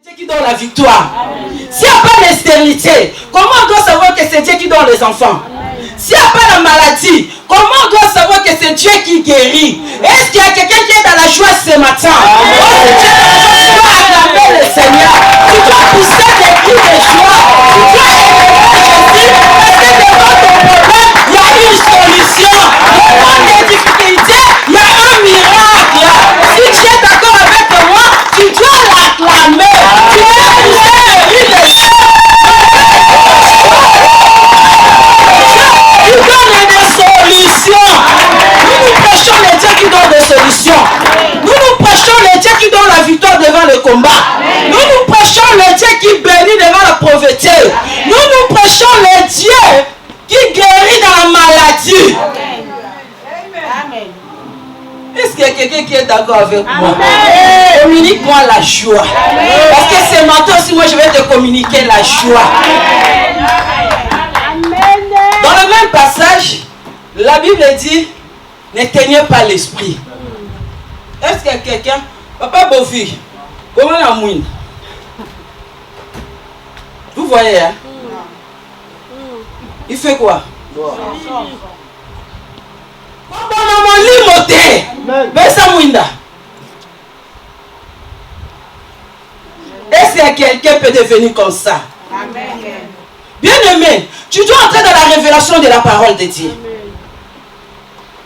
Dieu qui donne la victoire. S'il n'y a pas d'externité, comment on doit savoir que c'est Dieu qui donne les enfants? S'il n'y a pas la maladie, comment on doit savoir que c'est Dieu qui guérit? Est-ce qu'il y a quelqu'un qui est dans la joie ce matin? Tu dois acclamer le Seigneur. Tu dois pousser des cris de joie. Tu dois élever Jésus. Parce que devant ton problème, il y a une solution. Devant tes difficultés, il y a un miracle. Si tu es d'accord avec moi, tu dois l'acclamer. Tu dois pousser des cris de joie. Il donne des solutions. Nous prêchons les dieux qui donnent des solutions. Nous prêchons les dieux qui donnent la victoire devant le combat. Nous prêchons les dieux qui bénit devant la pauvreté. Nous prêchons les dieux qui guérit dans la maladie. Amen. Est-ce qu'il y a quelqu'un qui est d'accord avec moi? Communique-moi la joie. Parce que ce matin aussi, moi je vais te communiquer la joie. Dans le même passage, la Bible dit, n'éteignez pas l'esprit. Est-ce qu'il y a quelqu'un? Papa Bovi, comment la mouine? Vous voyez, hein? Il fait quoi? Est-ce qu'il y a quelqu'un qui peut devenir comme ça? Bien-aimé, tu dois entrer dans la révélation de la parole de Dieu.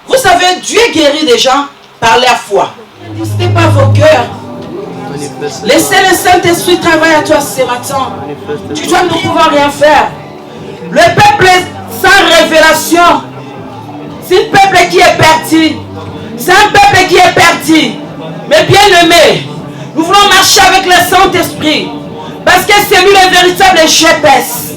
Vous savez, Dieu guérit des gens par la foi. Ne distrayez pas vos cœurs. Laissez le Saint-Esprit travailler à toi ce matin. Tu dois ne pouvoir rien faire. Le peuple sans révélation, c'est un peuple qui est perdu. C'est un peuple qui est perdu. Mais bien aimé, nous voulons marcher avec le Saint-Esprit. Parce que c'est lui le véritable GPS.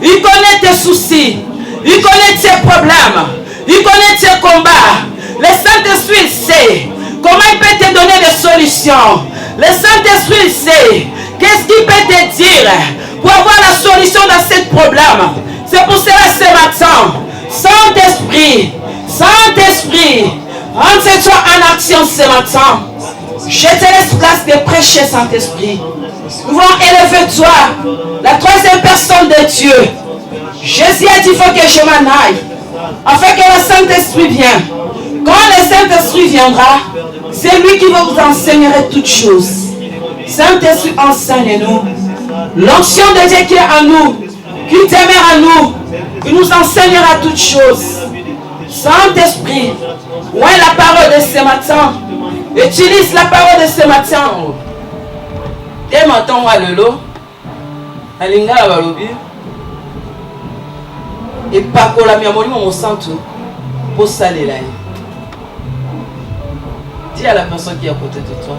Il connaît tes soucis. Il connaît tes problèmes. Il connaît tes combats. Le Saint-Esprit sait comment il peut te donner des solutions. Le Saint-Esprit sait qu'est-ce qu'il peut te dire pour avoir la solution dans ce problème. C'est pour cela ce matin, Saint-Esprit, Saint-Esprit, entre-toi en action ce matin. Je te laisse place de prêcher, Saint-Esprit. Nous voulons élever toi, la troisième personne de Dieu. Jésus a dit, il faut que je m'en aille, afin que le Saint-Esprit vienne. Quand le Saint-Esprit viendra, c'est lui qui va vous enseigner toutes choses. Saint-Esprit, enseigne-nous. L'onction de Dieu qui est en nous, qui demeure en nous, il nous enseignera toutes choses. Saint-Esprit, où est la parole de ce matin? Utilise la parole de ce matin. Dès maintenant, on va le lot. Alinga la balobi. Et pas pour la miamoli, mon centre. Pour saler là. Dis à la personne qui est à côté de toi.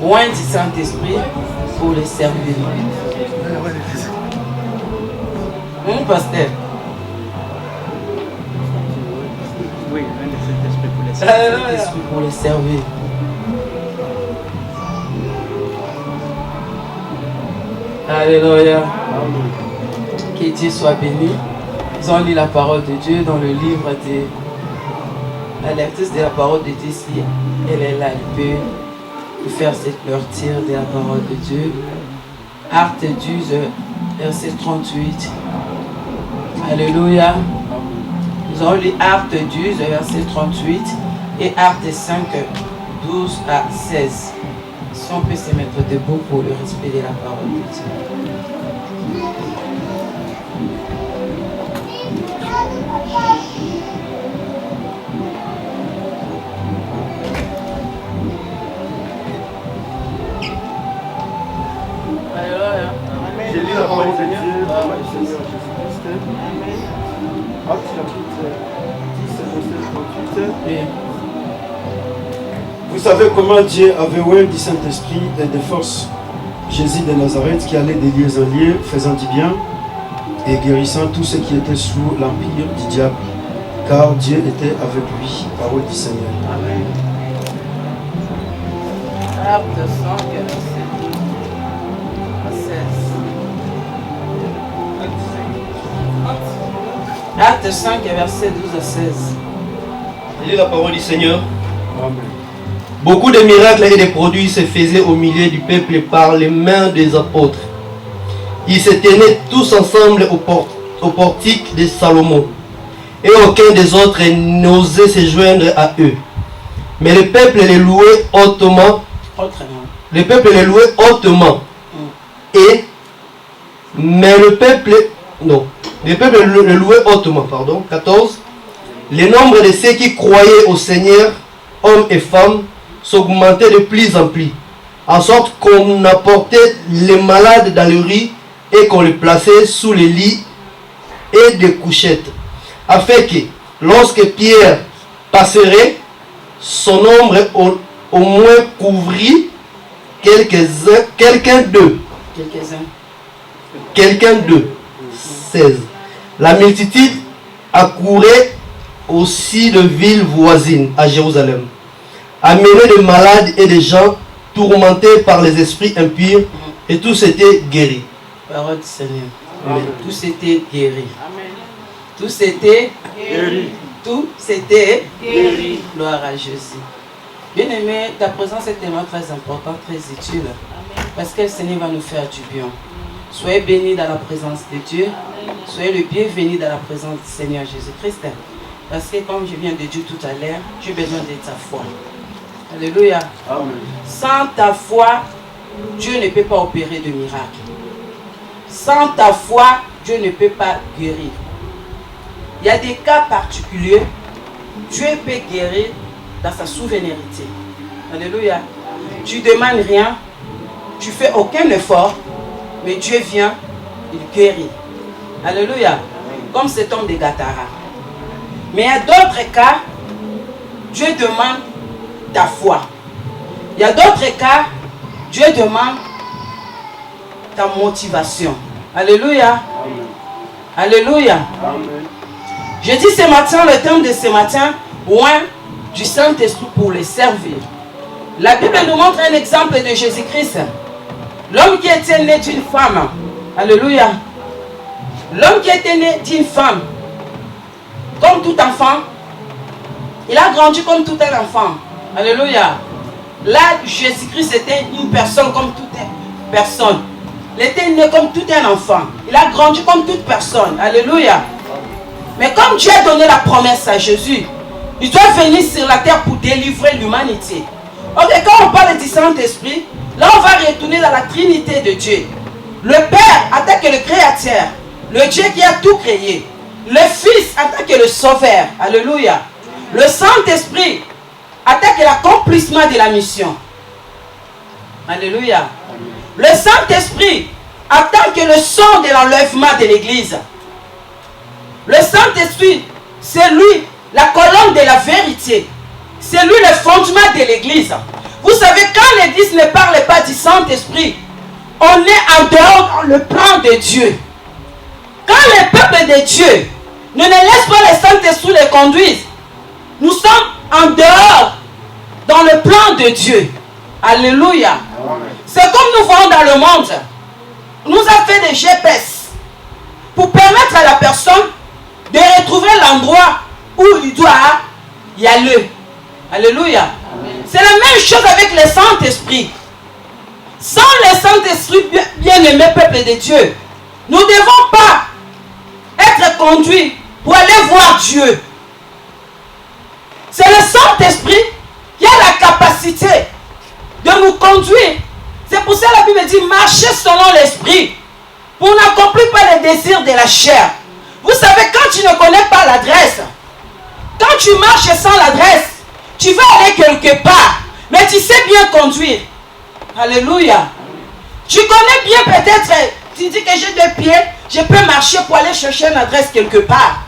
Loin du Saint-Esprit pour le servir. Mon pasteur. Oui, le Saint-Esprit pour le servir. Alléluia. Que Dieu soit béni. Ils ont lu la parole de Dieu dans le livre de la lectrice de la parole de Dieu. Si elle est là, elle peut faire cette lecture de la parole de Dieu. Acte 12, verset 38. Alléluia. Nous avons lu Acte 12, verset 38 et Acte 5, 12 à 16. Si on peut se mettre debout pour le respect de la parole de Dieu. Alléluia. J'ai lu la parole du Seigneur Jésus-Christ. Acte chapitre 10, verset 38. Oui. Vous savez comment Dieu avait oint du Saint-Esprit et de force Jésus de Nazareth qui allait de lieux en lieux, faisant du bien et guérissant tous ceux qui étaient sous l'empire du diable, car Dieu était avec lui. Parole du Seigneur. Amen. Acte 5, verset 12 à 16. Acte 5, verset 12 à 16. Lisez la parole du Seigneur. Amen. Beaucoup de miracles et de produits se faisaient au milieu du peuple par les mains des apôtres. Ils se tenaient tous ensemble au portique de Salomon, et aucun des autres n'osait se joindre à eux. Mais le peuple les louait hautement. Le peuple les louait hautement. Le peuple le louait hautement, 14. Le nombre de ceux qui croyaient au Seigneur, hommes et femmes, s'augmentait de plus en plus, en sorte qu'on apportait les malades dans le riz et qu'on les plaçait sous les lits et des couchettes, afin que, lorsque Pierre passerait, son ombre au moins couvrit quelqu'un d'eux. 16. La multitude accourait aussi de villes voisines à Jérusalem, amenait des malades et des gens tourmentés par les esprits impurs, et tous étaient guéris. Parole du Seigneur. Amen. Tous étaient guéris. Amen. Tous étaient guéris. Tous étaient guéris. Gloire à Jésus. Bien-aimé, ta présence est tellement très importante, très utile. Amen. Parce que le Seigneur va nous faire du bien. Soyez bénis dans la présence de Dieu. Amen. Soyez le bienvenu dans la présence du Seigneur Jésus-Christ. Parce que comme je viens de dire tout à l'heure, j'ai besoin de ta foi. Alléluia. Amen. Sans ta foi, Dieu ne peut pas opérer de miracle. Sans ta foi, Dieu ne peut pas guérir. Il y a des cas particuliers. Dieu peut guérir dans sa souveraineté. Alléluia. Amen. Tu ne demandes rien. Tu ne fais aucun effort. Mais Dieu vient, il guérit. Alléluia. Amen. Comme cet homme de Gadara. Mais il y a d'autres cas, Dieu demande ta foi. Il y a d'autres cas, Dieu demande ta motivation. Alléluia. Amen. Alléluia. Amen. Je dis ce matin, le thème de ce matin, loin du Saint-Esprit pour les servir. La Bible nous montre un exemple de Jésus-Christ. L'homme qui était né d'une femme. Alléluia. L'homme qui était né d'une femme. Comme tout enfant, il a grandi comme tout un enfant. Alléluia. Là, Jésus-Christ était une personne comme toute personne. Il était né comme tout un enfant. Il a grandi comme toute personne. Alléluia. Mais comme Dieu a donné la promesse à Jésus, il doit venir sur la terre pour délivrer l'humanité. Ok, quand on parle du Saint-Esprit, là on va retourner dans la Trinité de Dieu. Le Père en tant que le Créateur, le Dieu qui a tout créé. Le Fils en tant que le Sauveur. Alléluia. Le Saint-Esprit en tant que l'accomplissement de la mission. Alléluia. Le Saint-Esprit en tant que le son de l'enlèvement de l'Église. Le Saint-Esprit, c'est lui, la colonne de la vérité. C'est lui le fondement de l'Église. Vous savez, quand l'Église ne parle pas du Saint-Esprit, on est en dehors dans le plan de Dieu. Quand le peuple de Dieu ne laisse pas le Saint-Esprit les conduire, nous sommes en dehors dans le plan de Dieu. Alléluia. C'est comme nous voyons dans le monde. Nous avons fait des GPS pour permettre à la personne de retrouver l'endroit où il doit y aller. Alléluia. C'est la même chose avec le Saint-Esprit. Sans le Saint-Esprit, bien-aimé peuple de Dieu, nous ne devons pas être conduits pour aller voir Dieu. C'est le Saint-Esprit qui a la capacité de nous conduire. C'est pour ça que la Bible dit marchez selon l'Esprit pour n'accomplir pas les désirs de la chair. Vous savez, quand tu ne connais pas l'adresse, quand tu marches sans l'adresse, tu vas aller quelque part, mais tu sais bien conduire. Alléluia. Tu connais bien peut-être, tu dis que j'ai 2 pieds, je peux marcher pour aller chercher une adresse quelque part.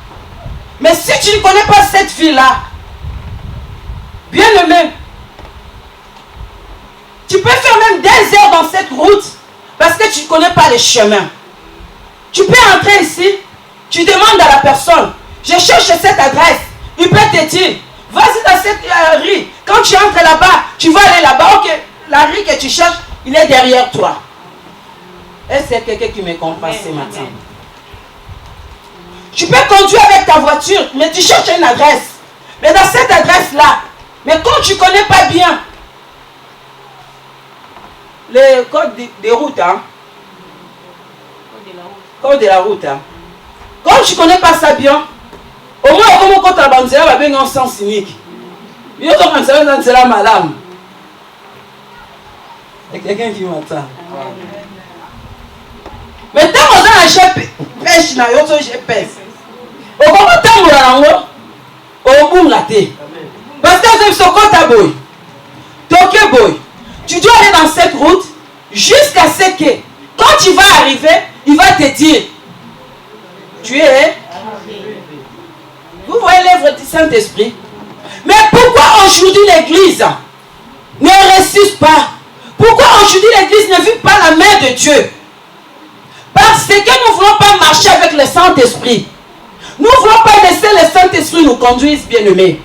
Mais si tu ne connais pas cette ville-là, bien aimé, tu peux faire même des heures dans cette route parce que tu ne connais pas les chemins. Tu peux entrer ici, tu demandes à la personne, je cherche cette adresse. Il peut te dire, vas-y dans cette rue. Quand tu entres là-bas, tu vas aller là-bas. Ok, la rue que tu cherches, il est derrière toi. Est-ce que c'est quelqu'un qui me comprend ce matin? Tu peux conduire avec ta voiture, mais tu cherches une adresse. Mais dans cette adresse-là, mais quand tu ne connais pas bien, le code de route, hein. Code de la route, hein. Comme je ne connais pas ça bien, au moins, comme on compte la bande, va bien en sens unique. Il y a comme c'est la madame. Il y a quelqu'un qui m'entend. Mais tant qu'on a un chef pêche, na yoto je pèse. Au moment tant qu'on a au boum raté. Parce que c'est ce côté à boy. Toké boy. Tu dois aller dans cette route jusqu'à ce que quand tu vas arriver, il va te dire tu es. Vous voyez l'œuvre du Saint-Esprit. Mais pourquoi aujourd'hui l'église ne ressuscite pas? Pourquoi aujourd'hui l'église ne vit pas la main de Dieu? Parce que nous ne voulons pas marcher avec le Saint-Esprit. Nous ne voulons pas laisser le Saint-Esprit nous conduire, bien-aimés.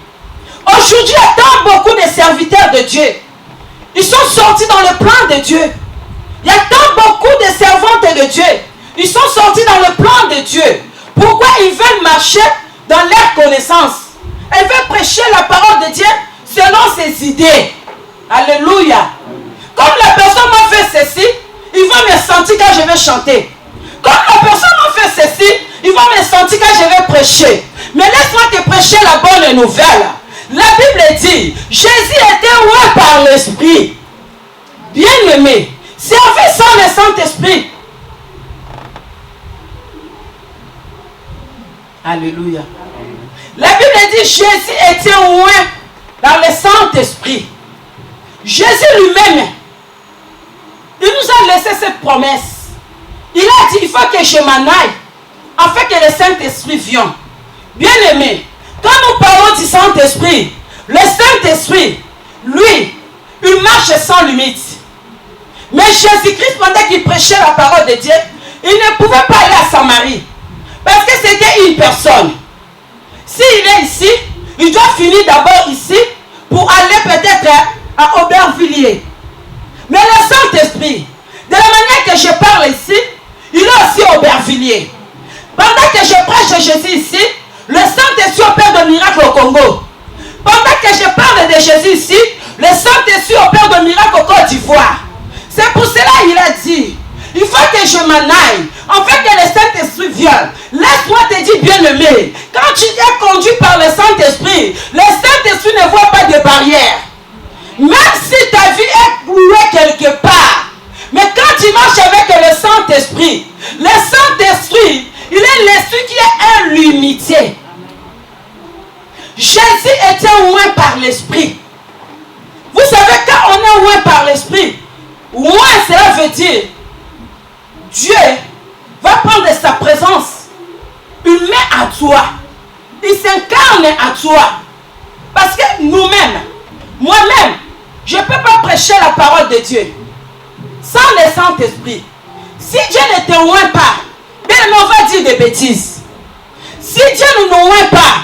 Aujourd'hui, il y a tant beaucoup de serviteurs de Dieu. Ils sont sortis dans le plan de Dieu. Il y a tant beaucoup de servantes de Dieu. Ils sont sortis dans le plan de Dieu. Pourquoi ils veulent marcher dans leur connaissance? Ils veulent prêcher la parole de Dieu selon ses idées. Alléluia. Comme la personne m'a fait ceci, il va me sentir quand je vais chanter. Comme la personne m'a fait ceci, il va me sentir quand je vais prêcher. Mais laisse-moi te prêcher la bonne nouvelle. La Bible dit, Jésus était oint par l'Esprit. Bien-aimé, servez sans le Saint-Esprit. Alléluia. La Bible dit, Jésus était oint dans le Saint-Esprit. Jésus lui-même, il nous a laissé cette promesse. Il a dit, il faut que je m'en aille, afin que le Saint-Esprit vienne. Bien-aimé, quand nous parlons du Saint-Esprit, le Saint-Esprit, lui, il marche sans limite. Mais Jésus-Christ, pendant qu'il prêchait la parole de Dieu, il ne pouvait pas aller à Samarie. Parce que c'était une personne. S'il est ici, il doit finir d'abord ici, pour aller peut-être à Aubervilliers. Mais le Saint-Esprit, de la manière que je parle ici, il est aussi Aubervilliers. Pendant que je prêche Jésus ici, le Saint-Esprit opère de miracles au Congo. Pendant que je parle de Jésus ici, le Saint-Esprit opère de miracles au Côte d'Ivoire. C'est pour cela qu'il a dit, il faut que je m'en aille, afin que le Saint-Esprit vienne. Laisse-moi te dire, bien-aimé, quand tu es conduit par le Saint-Esprit, le Saint-Esprit ne voit pas de barrière. Même si ta vie est clouée quelque part, mais quand tu marches avec le Saint-Esprit, le Saint-Esprit, il est l'esprit qui est illimité. Jésus était oint par l'Esprit. Vous savez, quand on est oint par l'Esprit, oint, cela veut dire Dieu va prendre sa présence, il met à toi, il s'incarne à toi. Parce que nous-mêmes, moi-même, je ne peux pas prêcher la parole de Dieu sans le Saint-Esprit. Si Dieu ne te oint pas, bien on va dire des bêtises. Si Dieu ne nous oint pas,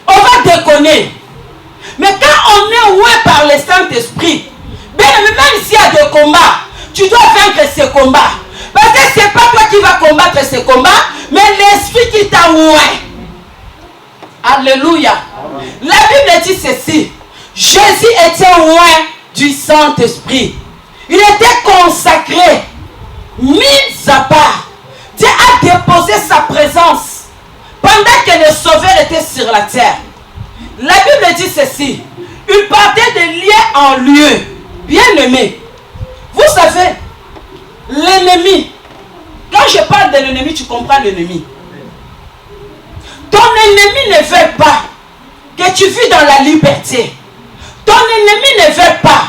on va déconner. Mais quand on est oint par le Saint-Esprit, bien même s'il y a des combats, tu dois vaincre ces combats. Parce que ce n'est pas toi qui vas combattre ces combats, mais l'Esprit qui t'a oint. Alléluia. La Bible dit ceci. Jésus était oint du Saint-Esprit. Il était consacré, mis à part. Dieu a déposé sa présence pendant que le Sauveur était sur la terre. La Bible dit ceci. Il partait de lieu en lieu. Bien-aimé, vous savez, l'ennemi, quand je parle de l'ennemi, tu comprends l'ennemi. Ton ennemi ne veut pas que tu vis dans la liberté. Ton ennemi ne veut pas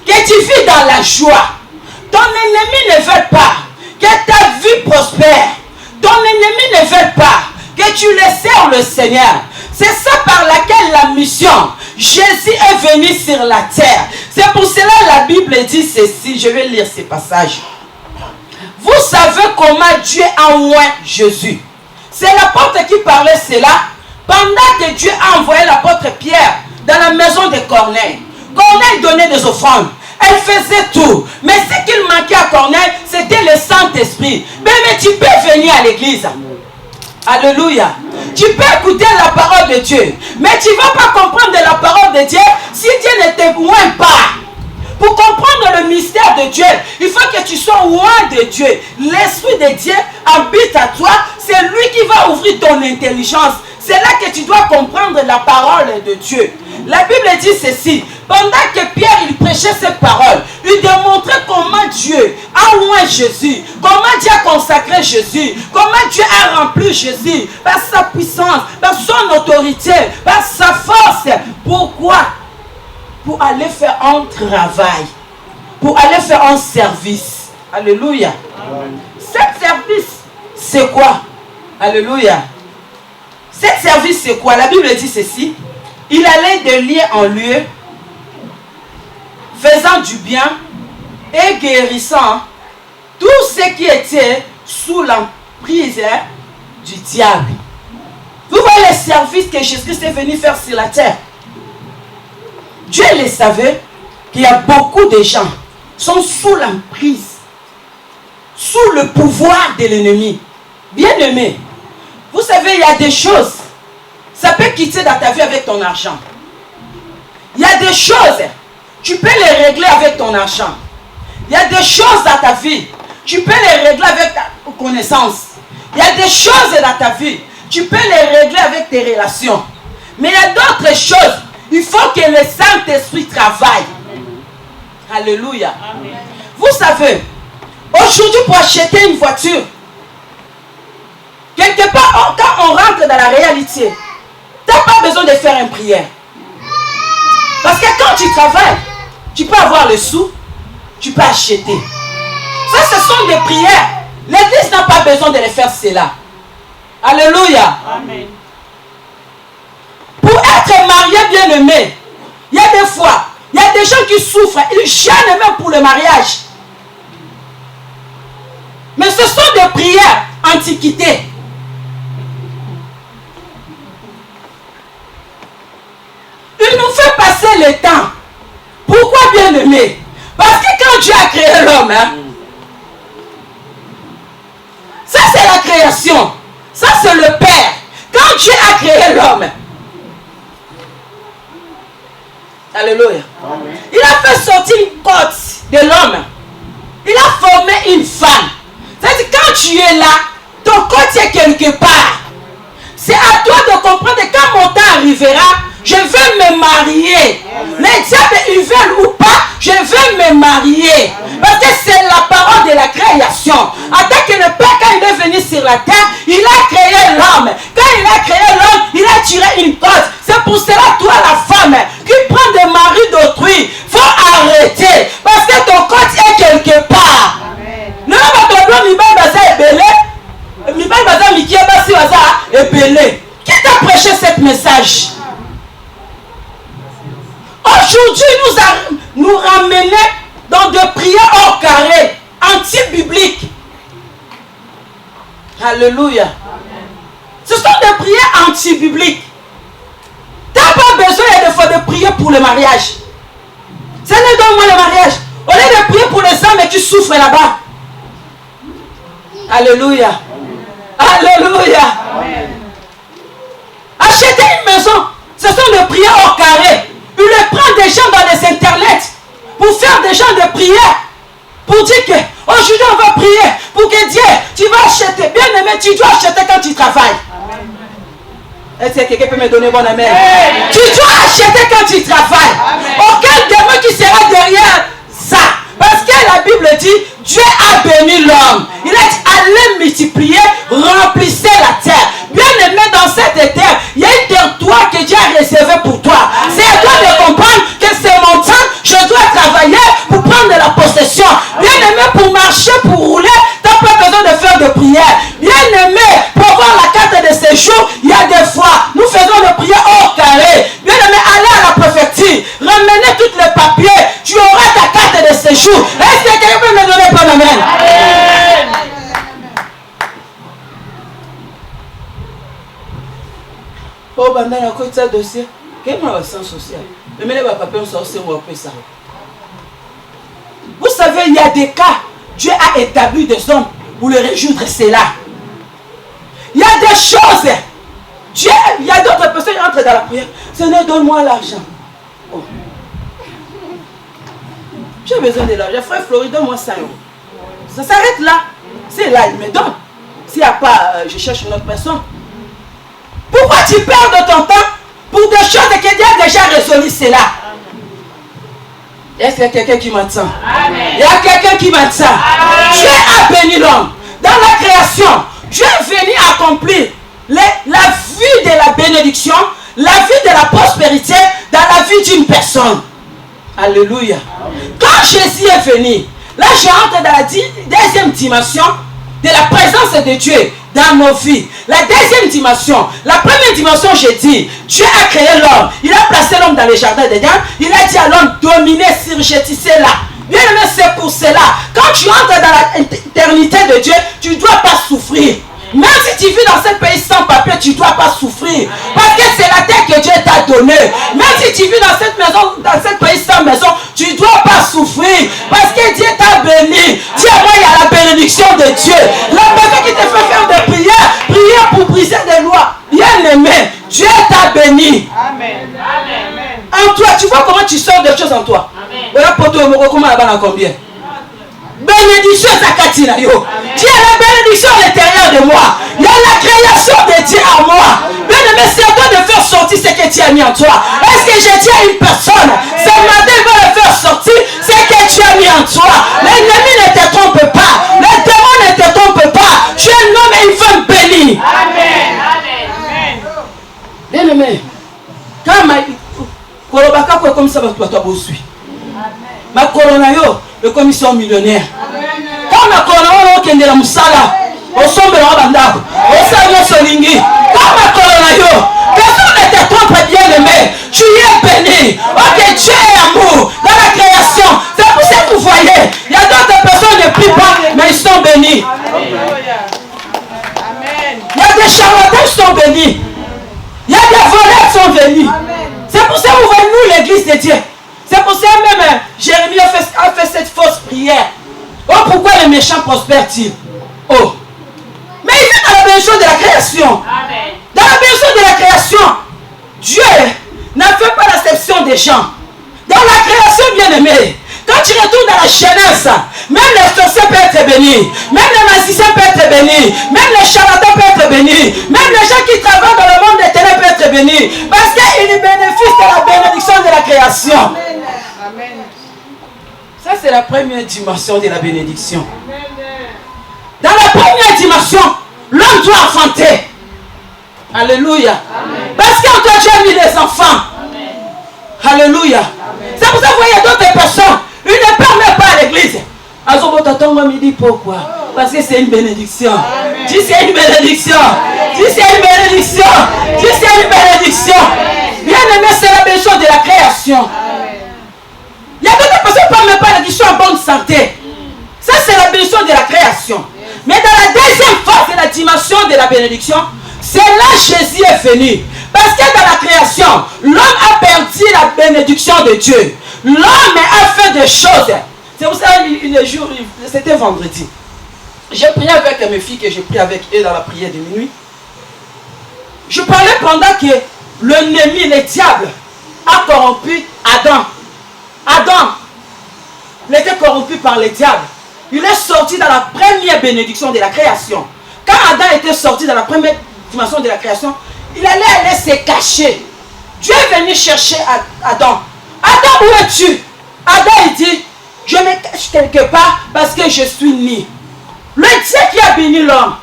que tu vis dans la joie. Ton ennemi ne veut pas que ta vie prospère. Ton ennemi ne veut pas que tu le sers le Seigneur. C'est ça par laquelle la mission, Jésus est venu sur la terre. C'est pour cela la Bible dit ceci. Je vais lire ce passage. Vous savez comment Dieu a oint Jésus. C'est l'apôtre qui parlait cela pendant que Dieu a envoyé l'apôtre Pierre dans la maison de Corneille. Corneille donnait des offrandes. Elle faisait tout. Mais ce qu'il manquait à Corneille, c'était le Saint-Esprit. Mais tu peux venir à l'église. Alléluia. Tu peux écouter la parole de Dieu. Mais tu ne vas pas comprendre la parole de Dieu si Dieu ne te oint pas. Pour comprendre le mystère de Dieu, il faut que tu sois loin de Dieu. L'Esprit de Dieu habite à toi. C'est lui qui va ouvrir ton intelligence. C'est là que tu dois comprendre la parole de Dieu. La Bible dit ceci. Pendant que Pierre il prêchait cette parole, il démontrait comment Dieu a oint Jésus, comment Dieu a consacré Jésus, comment Dieu a rempli Jésus par sa puissance, par son autorité, par sa force. Pourquoi? Pour aller faire un travail, pour aller faire un service. Alléluia. Cet service, c'est quoi? Alléluia. Cet service, c'est quoi? La Bible dit ceci. Il allait de lieu en lieu, faisant du bien et guérissant tous ceux qui étaient sous l'emprise du diable. Vous voyez le service que Jésus-Christ est venu faire sur la terre. Dieu le savait qu'il y a beaucoup de gens qui sont sous l'emprise, sous le pouvoir de l'ennemi. Bien-aimé, vous savez, il y a des choses, ça peut quitter dans ta vie avec ton argent. Il y a des choses, tu peux les régler avec ton argent. Il y a des choses dans ta vie, tu peux les régler avec ta connaissance. Il y a des choses dans ta vie, tu peux les régler avec tes relations. Mais il y a d'autres choses, il faut que le Saint-Esprit travaille. Alléluia. Amen. Vous savez, aujourd'hui pour acheter une voiture, quelque part, quand on rentre dans la réalité, tu n'as pas besoin de faire une prière. Parce que quand tu travailles, tu peux avoir le sou, tu peux acheter. Ça, ce sont des prières. L'église n'a pas besoin de les faire cela. Alléluia. Amen. Pour être marié bien-aimé, il y a des fois, il y a des gens qui souffrent, ils gênent même pour le mariage. Mais ce sont des prières antiquités. Il nous fait passer le temps. Pourquoi bien-aimé? Parce que quand Dieu a créé l'homme, ça c'est la création. Ça c'est le Père. Quand Dieu a créé l'homme, alléluia. Amen. Il a fait sortir une côte de l'homme. Il a formé une femme. C'est-à-dire quand tu es là, ton côte est quelque part. C'est à toi de comprendre que quand mon temps arrivera, je vais me marier. Les diables, ils veulent ou pas, je vais me marier. Parce que c'est la parole de la création. En tant que le Père, quand il est venu sur la terre, il a créé l'homme. Quand il a créé l'homme, il a tiré une côte. C'est pour cela, toi, la femme, qui prend des maris d'autrui, faut arrêter. Parce que ton côte est quelque part. Ne va pas te dire, qui t'a prêché ce message? Aujourd'hui, nous ramener dans des prières hors carré, anti-bibliques. Alléluia. Amen. Ce sont des prières anti-bibliques. Tu n'as pas besoin des fois de prier pour le mariage. Ça ne donne moi le mariage. Au lieu de prier pour les hommes, tu souffres là-bas. Alléluia. Alléluia. Amen. Acheter une maison, ce sont des prières hors carré. Il les prend des gens dans les internets pour faire des gens de prière. Pour dire que aujourd'hui on va prier pour que Dieu, tu vas acheter. Bien aimé, tu dois acheter quand tu travailles. Est-ce que quelqu'un peut me donner bon amen? Tu dois acheter quand tu travailles. Aucun démon qui sera derrière ça. Parce que la Bible dit, Dieu a béni l'homme. Il a dit, allez multiplier, remplissez la terre. Bien aimé, dans cette terre, il y a un territoire que Dieu a réservé pour toi. C'est à toi de comprendre que c'est mon temps, je dois travailler pour prendre la possession. Bien aimé, pour marcher, pour rouler, tu n'as pas besoin de faire de prière. Bien aimé, pour avoir la carte de séjour, il y a des fois, nous faisons des prières hors carré. Bien aimé, allez à la préfecture, ramenez tous les papiers, tu auras ta carte de séjour. Est-ce que quelqu'un peut me donner pas d'amen? Oh, ben, il y a quoi de dossier? Quel est le sens social? Mais les papiers sont aussi ça. Vous savez, il y a des cas, Dieu a établi des hommes pour les résoudre cela. Il y a des choses. Dieu, il y a d'autres personnes qui entrent dans la prière. Seigneur, donne-moi l'argent. Oh. J'ai besoin de l'argent. Frère Floride, donne-moi 100 €. Ça s'arrête là. C'est là, il me donne. S'il n'y a pas, je cherche une autre personne. Pourquoi tu perds de ton temps pour des choses que Dieu a déjà résolues? C'est là. Est-ce qu'il y a quelqu'un qui m'entend? Il y a quelqu'un qui m'entend. Dieu a béni l'homme. Dans la création, Dieu est venu accomplir la vie de la bénédiction, la vie de la prospérité dans la vie d'une personne. Alléluia. Quand Jésus est venu, là je rentre dans la deuxième dimension de la présence de Dieu dans nos vies. La deuxième dimension, la première dimension, j'ai dit, Dieu a créé l'homme. Il a placé l'homme dans le jardin d'Éden. Il a dit à l'homme, dominez, surgétissez là. Bien aimé, c'est pour cela. Quand tu entres dans l'éternité de Dieu, tu ne dois pas souffrir. Même si tu vis dans ce pays sans papier, tu ne dois pas souffrir. Parce que c'est la terre que Dieu t'a donnée. Même si tu vis dans cette maison, dans ce pays sans maison, tu ne dois pas souffrir. Parce que Dieu t'a béni. Dis-moi, il y a la bénédiction de Dieu. La personne qui te fait faire des prières, prières pour briser des lois. Bien aimé, Dieu t'a béni. Amen. Amen. En toi, tu vois comment tu sors des choses en toi. Voilà pour toi, comment la banane combien? Bénédiction Zakatina yo. Dieu a la bénédiction à l'intérieur de moi. Il y a la création de Dieu en moi. Bien aimé, c'est à toi de faire sortir ce que tu as mis en toi. Est-ce que je dis à une personne, ce matin il va le faire sortir, ce que tu as mis en toi. L'ennemi ne te trompe pas. Le démon ne te trompe pas. Tu es un homme et une femme bénie. Amen. Amen. Bien aimé, quand Kolobaka quoi comme ça, toi bosui. Ma corona yo, le commission millionnaire. Quand ma corona yo kende la musala, au sombre de la bandako, au salon solingi. Quand ma corona yo, personne ne te trompe, bien aimé. Tu es béni. Ok, Dieu est amour dans la création. C'est pour ça que vous voyez, il y a d'autres personnes qui ne prient pas, mais ils sont bénis. Il y a des charlatans qui sont bénis. Il y a des voleurs qui sont bénis. C'est pour ça que vous voyez nous l'église de Dieu. C'est pour ça même Jérémie a fait cette fausse prière. Oh, pourquoi les méchants prospèrent-ils? Oh. Mais il est dans la bénédiction de la création. Amen. Dans la bénédiction de la création, Dieu n'a fait pas l'acception des gens. Dans la création, bien aimé, quand tu retournes dans la jeunesse, même les sorciers peuvent être bénis, même les magiciens peuvent être bénis, même les charlatans peuvent être bénis, même les gens qui travaillent dans le monde des ténèbres peuvent être bénis, parce qu'ils bénéficient de la bénédiction de la création. Amen. Ça, c'est la première dimension de la bénédiction. Dans la première dimension, l'homme doit enfanter. Alléluia. Amen. Parce qu'en toi, tu as mis des enfants. Amen. Alléluia. C'est pour ça que vous voyez d'autres personnes, ils ne permettent pas à l'église. Midi pourquoi? Parce que c'est une bénédiction. Dis c'est une bénédiction. Dis c'est une bénédiction. Dis c'est une bénédiction. Bien aimé, c'est la bénédiction de la création. Il y a d'autres personnes qui ne permettent pas l'église en bonne santé. Ça, c'est la bénédiction de la création. Mais dans la deuxième phase de la dimension de la bénédiction, c'est là que Jésus est venu. Parce que dans la création, l'homme a perdu la bénédiction de Dieu. L'homme a fait des choses. C'est pour ça que le jour, c'était vendredi. J'ai prié avec mes filles, que j'ai prié avec eux dans la prière de minuit. Je parlais pendant que l'ennemi, le diable, a corrompu Adam. Adam, il était corrompu par le diable. Il est sorti dans la première bénédiction de la création. Quand Adam était sorti dans la première dimension de la création, il allait se cacher. Dieu est venu chercher Adam. Adam, où es-tu? Adam, il dit, je me cache quelque part parce que je suis né. Le Dieu qui a béni l'homme,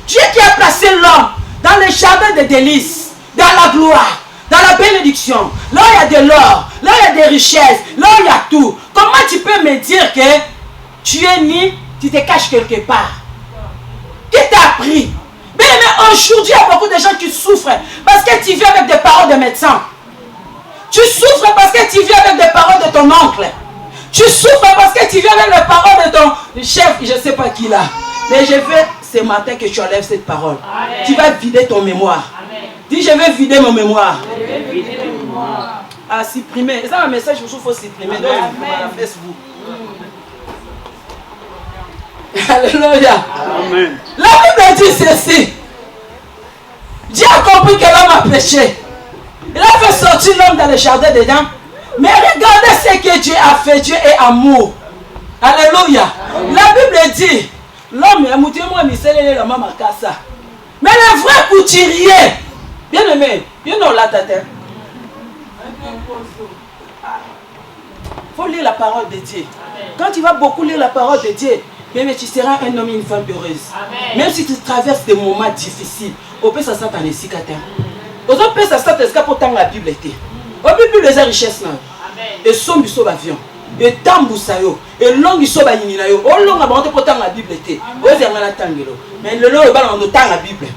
Dieu qui a placé l'homme dans le jardin de délices, dans la gloire, dans la bénédiction, là il y a de l'or, là il y a des richesses, là il y a tout. Comment tu peux me dire que tu es né, tu te caches quelque part? Qui t'a appris? Mais aujourd'hui, il y a beaucoup de gens qui souffrent parce que tu vis avec des paroles de médecins. Tu souffres parce que tu vis avec des paroles de ton oncle. Tu souffres parce que tu vis avec les paroles de ton chef, je ne sais pas qui là. Mais je veux ce matin que tu enlèves cette parole. Amen. Tu vas vider ton mémoire. Amen. Dis, je vais vider mon mémoire. Je vais vider mon mémoire. À supprimer. C'est un message que il faut supprimer. Donc, il Facebook. Alléluia. Amen. La Bible dit ceci. Dieu a compris que l'homme a péché. Il a fait sortir l'homme dans le jardin d'Éden. Mais regardez ce que Dieu a fait. Dieu est amour. Alléluia. La Bible dit, l'homme est amour. Mais le vrai couturier, bien aimé, la tête. Il faut lire la parole de Dieu. Quand tu vas beaucoup lire la parole de Dieu, mais tu seras un homme et une femme heureuse. Même si tu traverses des moments difficiles, on peut s'asseoir dans les cicatrices. On peut s'asseoir pour tant la Bible était. On peut plus les richesses. Et son biso avion. Et tambusayo. Et long biso banininayo. On long abandonné pour tant la Bible était. Mais le long est dans la Bible.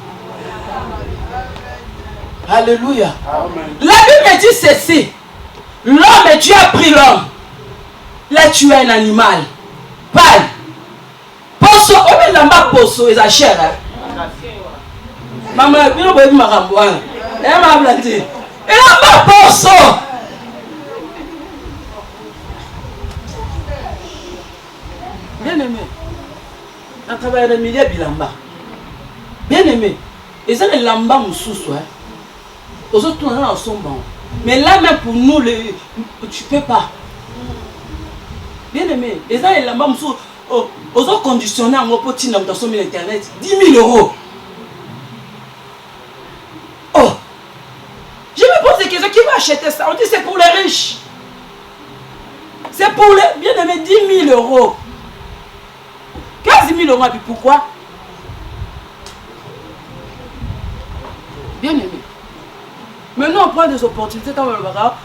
Alléluia. La Bible dit ceci. L'homme, Dieu a pris l'homme. Là, tu es un animal. Pâle. Poso, on met là-bas poso, et ça cher. Maman, il faut que je me ramboie. Et m'a planté. Et là-bas poso. Bien aimé. On travaille dans le milieu bilamba. Bien aimé. Et ça, le lamba moussous. Aux autres, on a son bon. Mais là, même pour nous, tu ne peux pas. Bien aimé. Et ça, le lamba moussous. Aux autres conditionnés en petit dans son internet, 10 000 €. Oh! Je me pose des questions, qui va acheter ça? On dit c'est pour les riches. C'est pour les bien aimés, 10 000 €. 15 000 €, puis pourquoi? Bien aimé. Maintenant on prend des opportunités comme le bagarre.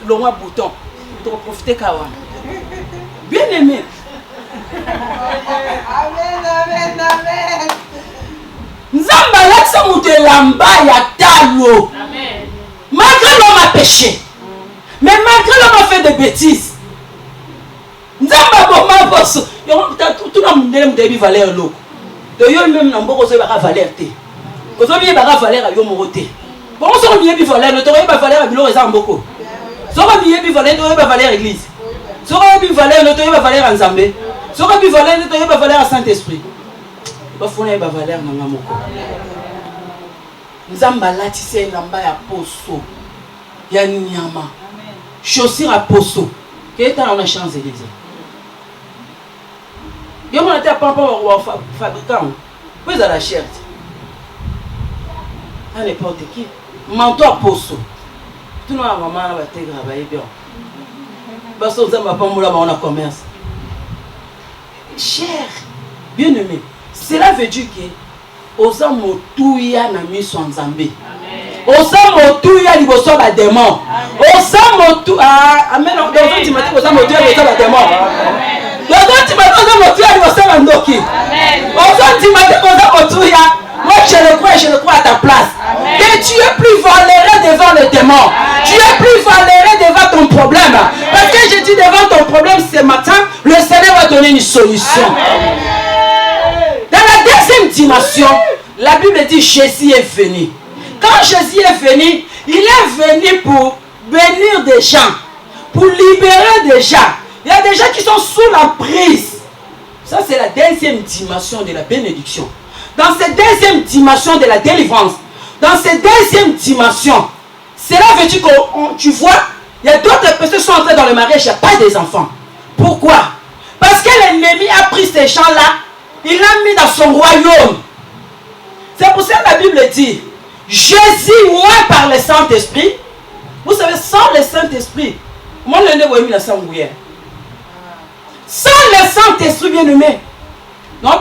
Le roi bouton. Tu dois profiter Kawa. Bien aimé. Amen, amen, amen. Nzamba laksa mutelamba ya talo. Amen. Malgré l'homme a péché. Mais malgré l'homme a fait des bêtises. Nzamba boma bosso. Tout le monde est valeur l'eau. De yo même n'a pas valeur valeur té. Aujourd'hui il va valeur à yo moroté. Bon on sort bien valeur, ne t'aurais pas valeur à bilo réserve beaucoup. Sort bien valeur, ne t'aurais pas valeur église. Sort bien valeur, ne t'aurais pas valeur en Zambé. Sort bien valeur, ne t'aurais pas valeur à Saint-Esprit. Il va fournir ba valeur na ngamoko. Nzamba latissé lamba ya poso. Ya nyama. Chaussure à poso. Qu'est-ce que on a chance de dire? Il y a un fabricant. Vous avez la chair. À n'importe qui. Manteau à poso. Tout le monde a maman va te travailler bien. Parce que vous avez pas mon commerce. Cher. Bien aimé. Cela veut dire que aux hommes touya na mis en Zambé. Aux hommes touya liboso ba démon. Aux hommes tout amen. Donc tu m'as dit aux hommes touya liboso ba démon. Donc tu m'as dit aux hommes touya liboso ba ndoki. Aux hommes tu m'as dit aux hommes touya. Moi je le crois à ta place. Que tu es plus valeureux devant le démon. Tu es plus valeureux devant ton problème. Parce que je dis devant ton problème ce matin, le Seigneur va donner une solution. Dans la deuxième dimension, la Bible dit Jésus est venu. Quand Jésus est venu, il est venu pour bénir des gens, pour libérer des gens. Il y a des gens qui sont sous la prise. Ça, c'est la deuxième dimension de la bénédiction. Dans cette deuxième dimension de la délivrance, dans cette deuxième dimension, cela veut dire que tu vois, il y a d'autres personnes qui sont entrées dans le mariage, il n'y a pas des enfants. Pourquoi? Parce que l'ennemi a pris ces gens-là, il l'a mis dans son royaume. C'est pour ça que la Bible dit, Jésus, moi par le Saint-Esprit, vous savez, sans le Saint-Esprit, moi le nez, vous avez mis la sang bouillère. Sans le Saint-Esprit, bien aimé, non,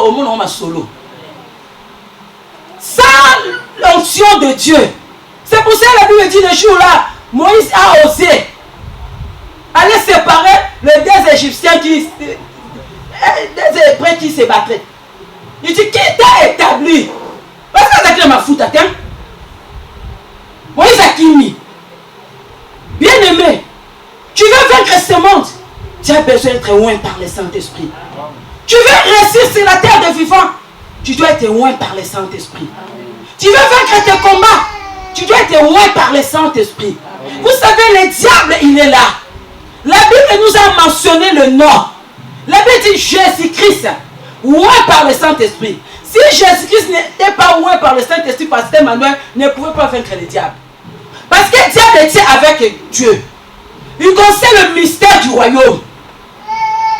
au monde, on m'a solo. Sans l'onction de Dieu. C'est pour ça que la Bible dit le jour-là, Moïse a osé aller séparer les deux Égyptiens des Hébreux qui se battaient. Il dit, qui t'a établi? Parce que ça m'a foutu à terre. Moïse a kimi. Bien aimé, tu veux vaincre ce monde, tu as besoin d'être loin par le Saint-Esprit. Tu veux réussir sur la terre des vivants, tu dois être loin par le Saint-Esprit. Tu veux vaincre tes combats, tu dois être loin par le Saint-Esprit. Vous savez, le diable, il est là. La Bible nous a mentionné le nom. La Bible dit Jésus-Christ, loin par le Saint-Esprit. Si Jésus-Christ n'était pas loin par le Saint-Esprit, Pasteur Manuel ne pouvait pas vaincre le diable. Parce que le diable était avec Dieu. Il connaissait le mystère du royaume.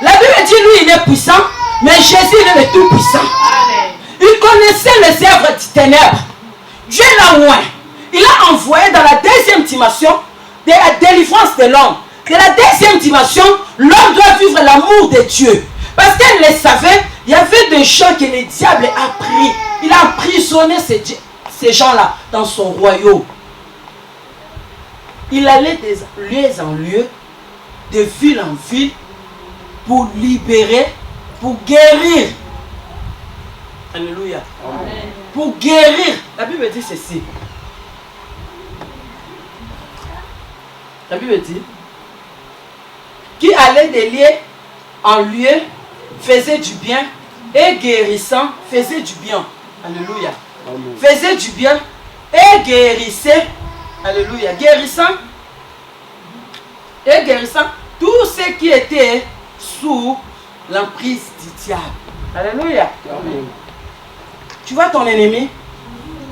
La Bible dit, lui, il est puissant, mais Jésus, il est le tout-puissant. Il connaissait les œuvres des ténèbres. Dieu l'a oint. Il a envoyé dans la deuxième dimension de la délivrance de l'homme. De la deuxième dimension, l'homme doit vivre l'amour de Dieu. Parce qu'elle le savait, il y avait des gens que le diable a pris. Il a emprisonné ces gens-là dans son royaume. Il allait de lieu en lieu, de ville en ville, pour libérer, pour guérir. Alléluia. Amen. Pour guérir. La Bible dit ceci. La Bible dit qui allait de lieu en lieu, faisait du bien et guérissant, faisait du bien. Alléluia. Amen. Faisait du bien et guérissait. Alléluia. Guérissant et guérissant tous ceux qui étaient sous l'emprise du diable. Alléluia. Amen. Tu vois ton ennemi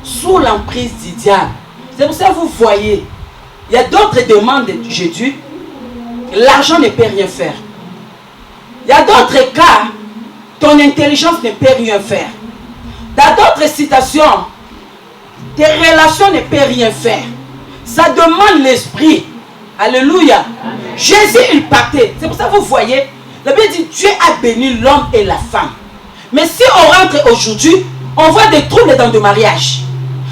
sous l'emprise du diable. C'est pour ça que vous voyez, il y a d'autres demandes de Jésus. L'argent ne peut rien faire. Il y a d'autres cas, ton intelligence ne peut rien faire. Dans d'autres situations, tes relations ne peuvent rien faire. Ça demande l'esprit. Alléluia. Amen. Jésus, il partait. C'est pour ça que vous voyez, la Bible dit, Dieu a béni l'homme et la femme. Mais si on rentre aujourd'hui, on voit des troubles dans le mariage.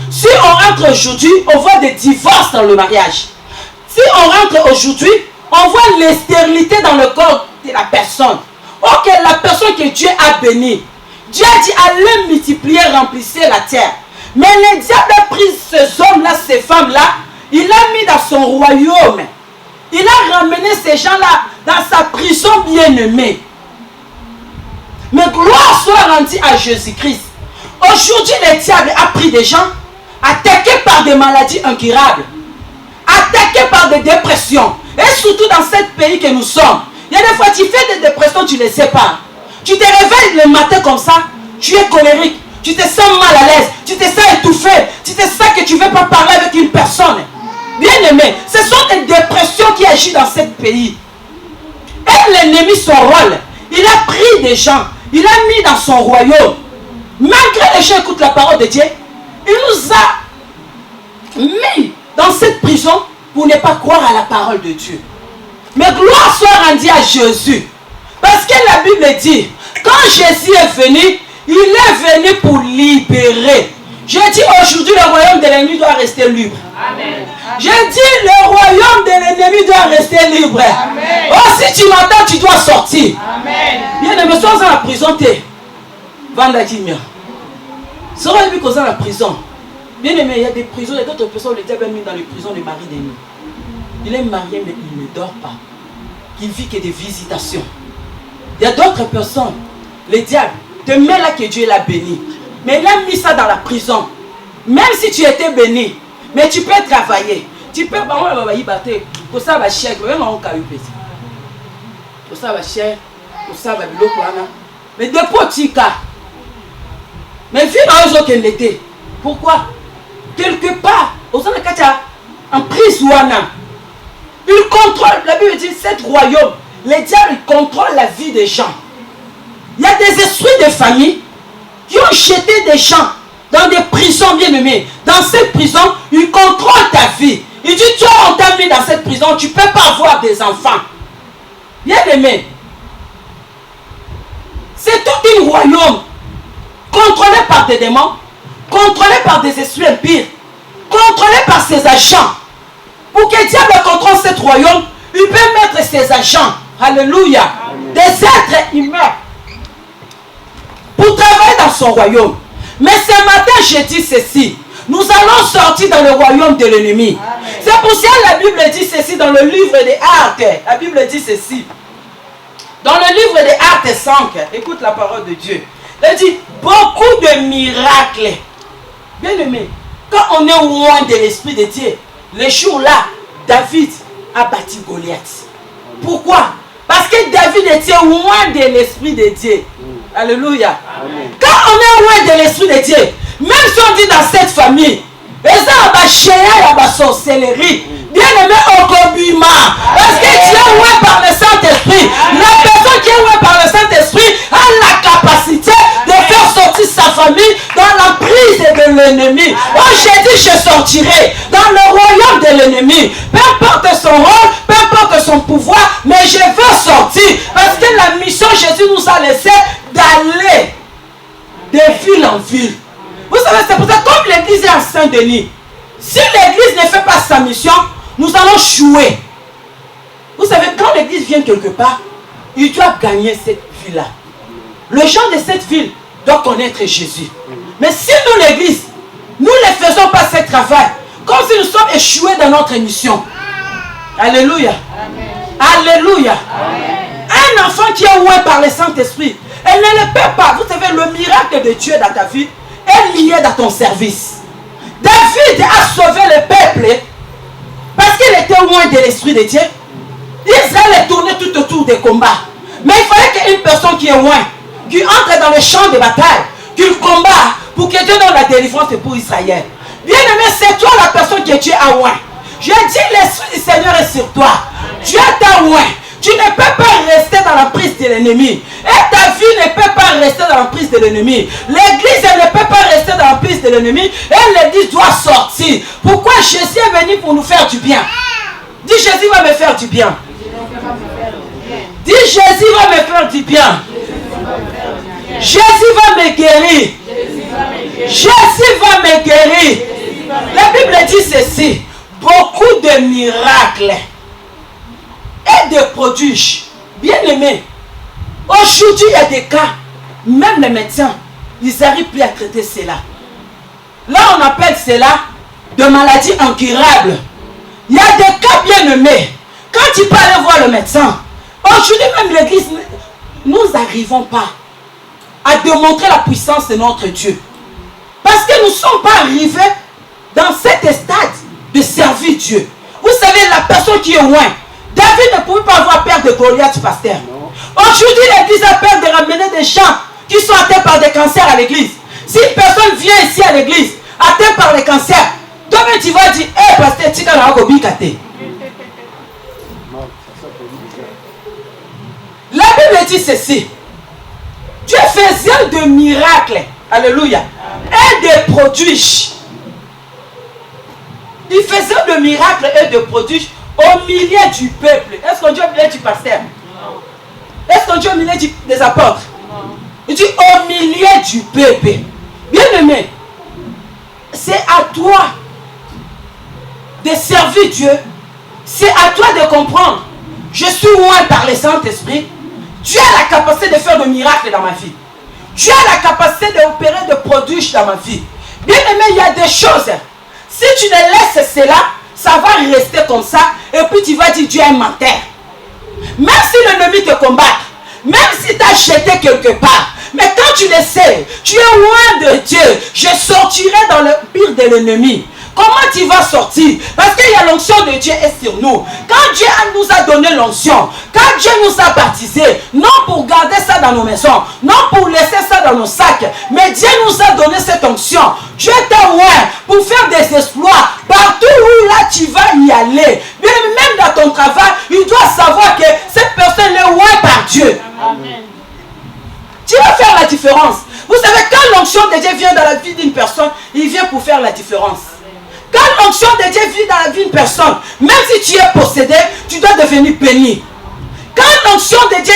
Si on rentre aujourd'hui, on voit des divorces dans le mariage. Si on rentre aujourd'hui, on voit l'instérilité dans le corps de la personne. Ok, la personne que Dieu a bénie. Dieu a dit, allez multiplier, remplissez la terre. Mais le diable a pris ces hommes-là, ces femmes-là, il l'a mis dans son royaume. Il a ramené ces gens-là dans sa prison bien-aimée. Mais gloire soit rendue à Jésus-Christ. Aujourd'hui, le diable a pris des gens attaqués par des maladies incurables, attaqués par des dépressions. Et surtout dans ce pays que nous sommes. Il y a des fois, tu fais des dépressions, tu ne les sais pas. Tu te réveilles le matin comme ça, tu es colérique, tu te sens mal à l'aise, tu te sens étouffé, tu te sens que tu ne veux pas parler avec une personne. Bien aimé, ce sont des dépressions qui agissent dans ce pays. Et l'ennemi, son rôle, il a pris des gens, il a mis dans son royaume. Malgré les gens écoutent la parole de Dieu, il nous a mis dans cette prison pour ne pas croire à la parole de Dieu. Mais gloire soit rendue à Jésus. Parce que la Bible dit, quand Jésus est venu, il est venu pour libérer. Je dis aujourd'hui, le royaume de l'ennemi doit rester libre. Amen. Je dis, le royaume de l'ennemi doit rester libre. Amen. Oh, si tu m'entends, tu dois sortir. Amen. Bien aimé, sois dans la prison, t'es. Vanda Kimia. Sois vu qu'on est dans la prison. Bien aimé, il y a des prisons, il y a d'autres personnes, le diable est mis dans les prisons des maris d'ennemis. Il est marié, mais il ne dort pas. Il vit que des visitations. Il y a d'autres personnes, le diable te met là que Dieu l'a béni. Mais il a mis ça dans la prison. Même si tu étais béni, mais tu peux travailler. Tu peux, pour ça va cher, pour ça va cher, pour ça va bilo. Mais depuis tika. Mais vu dans les autres l'été. Pourquoi? Quelque part, au sein de Katia, en prise ouana. Il contrôle, la Bible dit, cet royaume, les diables contrôlent la vie des gens. Il y a des esprits de famille qui ont jeté des gens dans des prisons bien aimées. Dans cette prison, ils contrôlent ta vie. Il dit, toi, on t'a mis dans cette prison, tu ne peux pas avoir des enfants. Bien aimé. C'est tout un royaume contrôlé par des démons, contrôlé par des esprits impurs, contrôlé par ses agents. Pour que le diable contrôle ce royaume, il peut mettre ses agents, alléluia, amen, des êtres humains pour travailler dans son royaume. Mais ce matin, je dis ceci. Nous allons sortir dans le royaume de l'ennemi. C'est pour ça que la Bible dit ceci dans le livre des Actes. La Bible dit ceci. Dans le livre des Actes 5, écoute la parole de Dieu. Il dit beaucoup de miracles. Bien aimé, quand on est loin de l'Esprit de Dieu, le jour-là, David a bâti Goliath. Pourquoi? Parce que David était loin de l'Esprit de Dieu. Alléluia. Amen. Quand on est loin de l'Esprit de Dieu, même si on dit dans cette famille, les gens ont sorcellerie, Bien-aimé, au Kobima. Parce que tu es oué par le Saint-Esprit. La personne qui est oué par le Saint-Esprit a la capacité de faire sortir sa famille dans l'emprise de l'ennemi. Oh, j'ai dit, je sortirai dans le royaume de l'ennemi. Peu importe son rôle, peu importe son pouvoir, mais je veux sortir. Parce que la mission, Jésus nous a laissé d'aller de ville en ville. Vous savez, c'est pour ça, comme l'église est à Saint-Denis, si l'église ne fait pas sa mission, nous allons chouer. Vous savez, quand l'église vient quelque part, il doit gagner cette ville-là. Le gens de cette ville doivent connaître Jésus. Mais si nous, l'église, nous ne faisons pas ce travail, comme si nous sommes échoués dans notre mission. Alléluia. Amen. Alléluia. Amen. Un enfant qui est oué par le Saint-Esprit, elle ne le peut pas. Vous savez, le miracle de Dieu dans ta vie est lié dans ton service. David a sauvé le peuple parce qu'il était loin de l'Esprit de Dieu. Israël est tourné tout autour des combats. Mais il fallait qu'une personne qui est loin, qui entre dans le champ de bataille, qu'il combat pour que Dieu donne la délivrance pour Israël. Bien aimé, c'est toi la personne que Dieu a loin. Je dis, l'Esprit du Seigneur est sur toi. Dieu t'a loin. Tu ne peux pas rester dans la prise de l'ennemi. Et ta vie ne peut pas rester dans la prise de l'ennemi. L'église ne peut pas rester dans la prise de l'ennemi. Et l'église doit sortir. Pourquoi Jésus est venu pour nous faire du bien? Dis, Jésus va me faire du bien. Dis, Jésus va me faire du bien. Jésus va me guérir. Jésus va me guérir. La Bible dit ceci. Beaucoup de miracles et de prodiges. Bien aimés. Aujourd'hui, il y a des cas. Même les médecins, ils n'arrivent plus à traiter cela. Là, on appelle cela de maladies incurables. Il y a des cas bien aimés. Quand tu peux aller voir le médecin, aujourd'hui même l'église, nous n'arrivons pas à démontrer la puissance de notre Dieu. Parce que nous ne sommes pas arrivés dans cet stade de servir Dieu. Vous savez, la personne qui est loin, David ne pouvait pas avoir peur de Goliath, pasteur. Aujourd'hui, l'église a peur de ramener des gens qui sont atteints par des cancers à l'église. Si une personne vient ici à l'église, atteinte par les cancers, toi-même tu vas dire, hé, pasteur, tu as un bicate. La Bible dit ceci. Dieu faisait de miracles, alléluia, et de prodiges. Il faisait de miracles et de prodiges au milieu du peuple. Est-ce qu'on dit au milieu du pasteur? Est-ce qu'on dit au milieu des apôtres? Il dit au milieu du peuple. Bien aimé, c'est à toi de servir Dieu. C'est à toi de comprendre. Je suis loin par le Saint-Esprit. Dieu a la capacité de faire des miracles dans ma vie. Dieu a la capacité d'opérer des prodiges dans ma vie. Bien aimé, il y a des choses. Si tu ne laisses cela, ça va rester comme ça. Et puis tu vas dire Dieu est menteur. Même si l'ennemi te combat, même si tu as jeté quelque part, mais quand tu le sais, tu es loin de Dieu. Je sortirai dans le pire de l'ennemi. Comment tu vas sortir? Parce qu'il y a l'onction de Dieu est sur nous. Quand Dieu nous a donné l'onction, quand Dieu nous a baptisés, non pour garder ça dans nos maisons, non pour laisser ça dans nos sacs, mais Dieu nous a donné cette onction. Dieu t'a loin pour faire des exploits. Partout où là tu vas y aller. Même dans ton travail, il doit savoir que cette personne est loin par Dieu. Amen. Tu vas faire la différence. Vous savez, quand l'onction de Dieu vient dans la vie d'une personne, il vient pour faire la différence. Quand l'onction de Dieu vit dans la vie d'une personne, même si tu es possédé, tu dois devenir béni. Quand l'onction de Dieu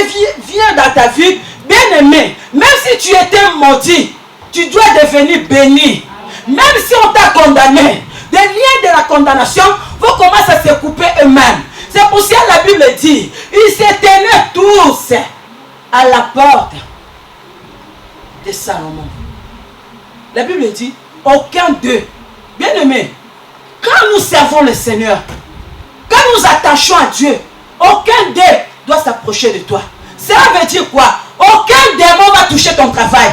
vient dans ta vie, bien aimé, même si tu étais maudit, tu dois devenir béni. Même si on t'a condamné, des liens de la condamnation vont commencer à se couper eux-mêmes. C'est pour ça que la Bible dit, ils se tenaient tous à la porte de Salomon. La Bible dit, aucun d'eux, bien aimé, quand nous servons le Seigneur, quand nous attachons à Dieu, aucun d'eux doit s'approcher de toi. Cela veut dire quoi? Aucun démon va toucher ton travail.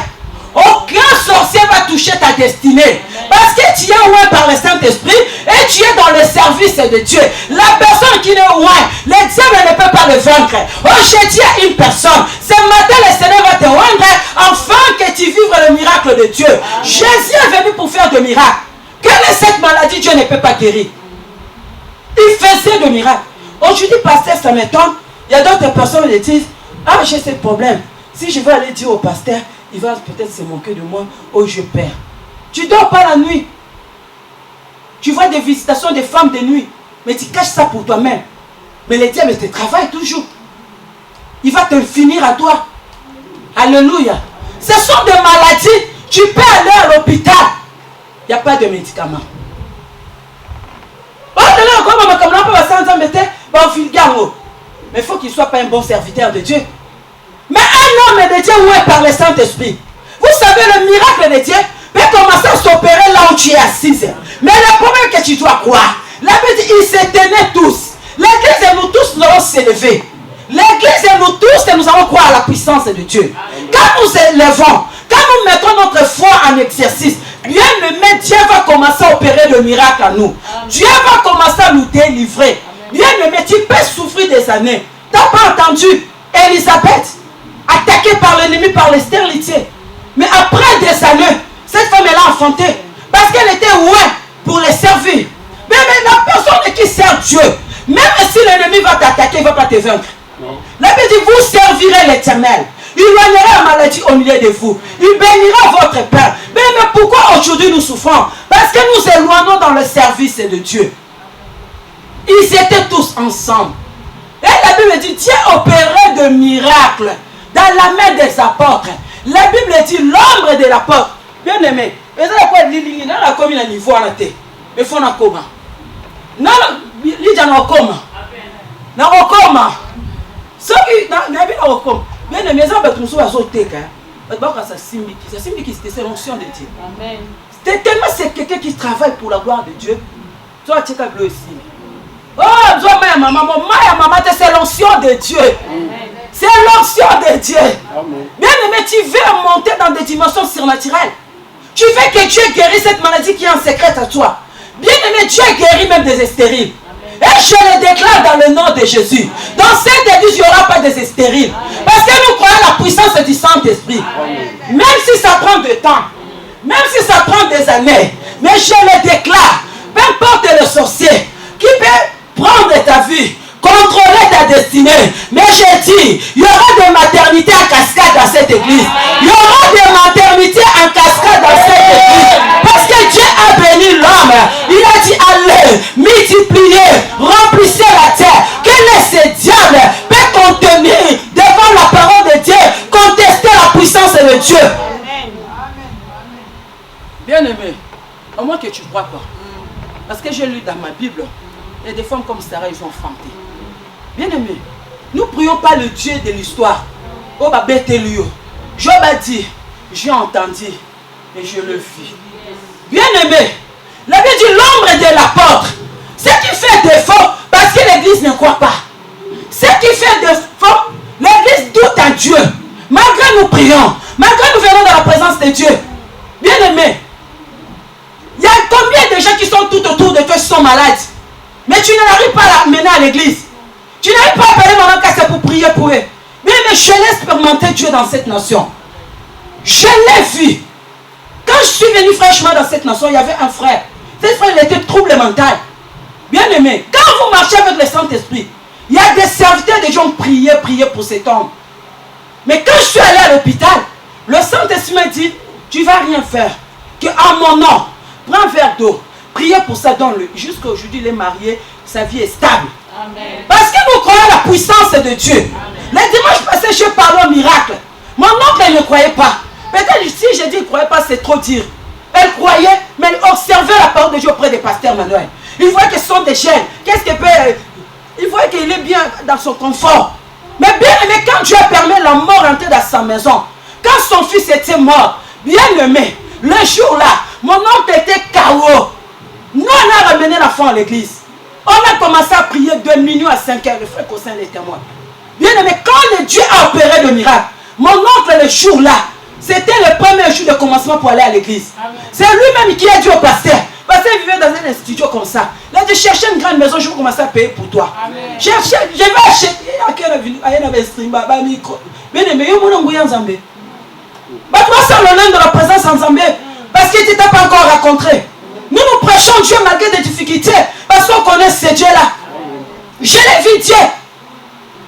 Aucun sorcier va toucher ta destinée. Parce que tu es loin par le Saint-Esprit et tu es dans le service de Dieu. La personne qui est loin, le diable ne peut pas le vaincre. Aujourd'hui, il y a une personne. Ce matin, le Seigneur va te rendre afin que tu vives le miracle de Dieu. Jésus est venu pour faire des miracles. Quelle est cette maladie? Dieu ne peut pas guérir. Il Il faisait de miracles. Aujourd'hui, pasteur, ça m'étonne. Il y a d'autres personnes qui disent, ah, j'ai ce problème. Si je vais aller dire au pasteur, il va peut-être se moquer de moi. Oh, je perds. Tu ne dors pas la nuit. Tu vois des visitations des femmes de nuit. Mais tu caches ça pour toi-même. Mais le diable te travaille toujours. Il va te finir à toi. Alléluia. Ce sont des maladies. Tu peux aller à l'hôpital. Il n'y a pas de médicaments. Mais il faut qu'il ne soit pas un bon serviteur de Dieu. Mais un homme de Dieu, où est par le Saint-Esprit? Vous savez, le miracle de Dieu peut commencer à s'opérer là où tu es assise. Mais le problème que tu dois croire, la Bible dit, ils se tenaient tous. L'église et nous tous, nous allons s'élever. L'église et nous tous, nous allons croire à la puissance de Dieu. Quand nous élevons, quand nous mettons notre foi en exercice, bien aimé, Dieu va commencer à opérer le miracle à nous. Dieu va commencer à nous délivrer. Bien aimé, tu peux souffrir des années. Tu n'as pas entendu Élisabeth attaquée par l'ennemi, par les stérilités. Mais après des années, cette femme elle a enfanté. Parce qu'elle était loin pour les servir. Mais la personne qui sert Dieu, même si l'ennemi va t'attaquer, il ne va pas te vaincre. La Bible dit, vous servirez l'Éternel. Il éloignera la maladie au milieu de vous. Il bénira votre pain. Mais pourquoi aujourd'hui nous souffrons? Parce que nous éloignons dans le service de Dieu. Ils étaient tous ensemble. Et la Bible dit, Dieu opérait de miracles dans la main des apôtres. La Bible dit, l'ombre de l'apôtre. Bien aimé, mais ça quoi l'île dans la commune à niveau en été. Mais faut na coma. Non, l'île dans le coma. Dans le coma. Ce qui n'a pas au coma. Bien aimé, ça va être une chose à sauter. Ça signifie que c'est l'onction de Dieu. Amen. C'est tellement c'est quelqu'un qui travaille pour la gloire de Dieu. Toi, tu es bleu ici. Oh, maman, c'est l'onction de Dieu. C'est l'onction de Dieu. Bien aimé, tu veux monter dans des dimensions surnaturelles. Tu veux que Dieu guérisse cette maladie qui est en secret à toi. Bien aimé, Dieu guérit même des stériles. Et je le déclare dans le nom de Jésus. Dans cette église, il n'y aura pas de stériles. Parce que nous croyons la puissance du Saint-Esprit. Même si ça prend du temps, même si ça prend des années, mais je le déclare, peu importe le sorcier qui peut prendre ta vie, contrôler ta destinée. Mais je dis, il y aura des maternités en cascade dans cette église. Il y aura des maternités en cascade dans cette église. Parce que Dieu a béni l'homme. Il a dit, allez, multipliez, remplissez la terre. Quel est ce diable peut contenir devant la parole de Dieu, contester la puissance de Dieu? Bien aimé, au moins que tu ne crois pas. Parce que j'ai lu dans ma Bible, il y a des femmes comme Sarah, ils ont enfanté. Bien aimé, nous ne prions pas le Dieu de l'histoire. Oh, bah, bête lui. Job a dit, j'ai entendu et je le vis. Bien aimé, la Bible dit l'ombre de l'apôtre. Ce qui fait défaut, parce que l'église ne croit pas. Ce qui fait défaut, l'église doute à Dieu. Malgré nous prions, malgré nous venons dans la présence de Dieu. Bien aimé, il y a combien de gens qui sont tout autour de toi qui sont malades? Mais tu n'arrives pas à l'amener à l'église. Tu n'arrives pas à appeler mon casse pour prier pour eux. Mais je laisse expérimenter Dieu dans cette nation. Je l'ai vu. Quand je suis venu fraîchement dans cette nation, il y avait un frère. Ce frère, il était trouble mental. Bien aimé, quand vous marchez avec le Saint-Esprit, il y a des serviteurs, des gens prier pour cet homme. Mais quand je suis allé à l'hôpital, le Saint-Esprit m'a dit, tu ne vas rien faire. Que à mon nom, prends un verre d'eau. Priez pour ça, donne-le. Jusqu'à aujourd'hui, il est marié, sa vie est stable. Amen. Parce que nous croyons la puissance de Dieu. Amen. Le dimanche passé, je parlais au miracle. Mon oncle ne croyait pas. Peut-être si j'ai dit qu'il ne croyait pas, c'est trop dire. Elle croyait, mais elle observait la parole de Dieu auprès des pasteurs Manuel. Il voit que ce sont des chaînes. Qu'est-ce qu'il peut... Il voit qu'il est bien dans son confort. Mais bien aimé, quand Dieu permet la mort d'entrer dans sa maison, quand son fils était mort, bien aimé, le jour-là, mon oncle était KO. Nous, on a ramené l'enfant à l'église. On a commencé à prier de minuit à 5 heures. Le frère Cossin les témoins. Bien aimé, quand le Dieu a opéré le miracle, mon oncle, le jour-là, c'était le premier jour de commencement pour aller à l'église. C'est lui-même qui a dit au pasteur. Parce qu'il vivait dans un studio comme ça. Il a dit, chercher une grande maison, je vais commencer à payer pour toi. Je vais acheter. Bien aimé, il y a un Zambé. Tu vas l'honneur de la présence en Zambé. Parce que tu ne t'as pas encore rencontré. Nous prêchons Dieu malgré des difficultés. Parce qu'on connaît ce Dieu-là. Je l'ai vu Dieu.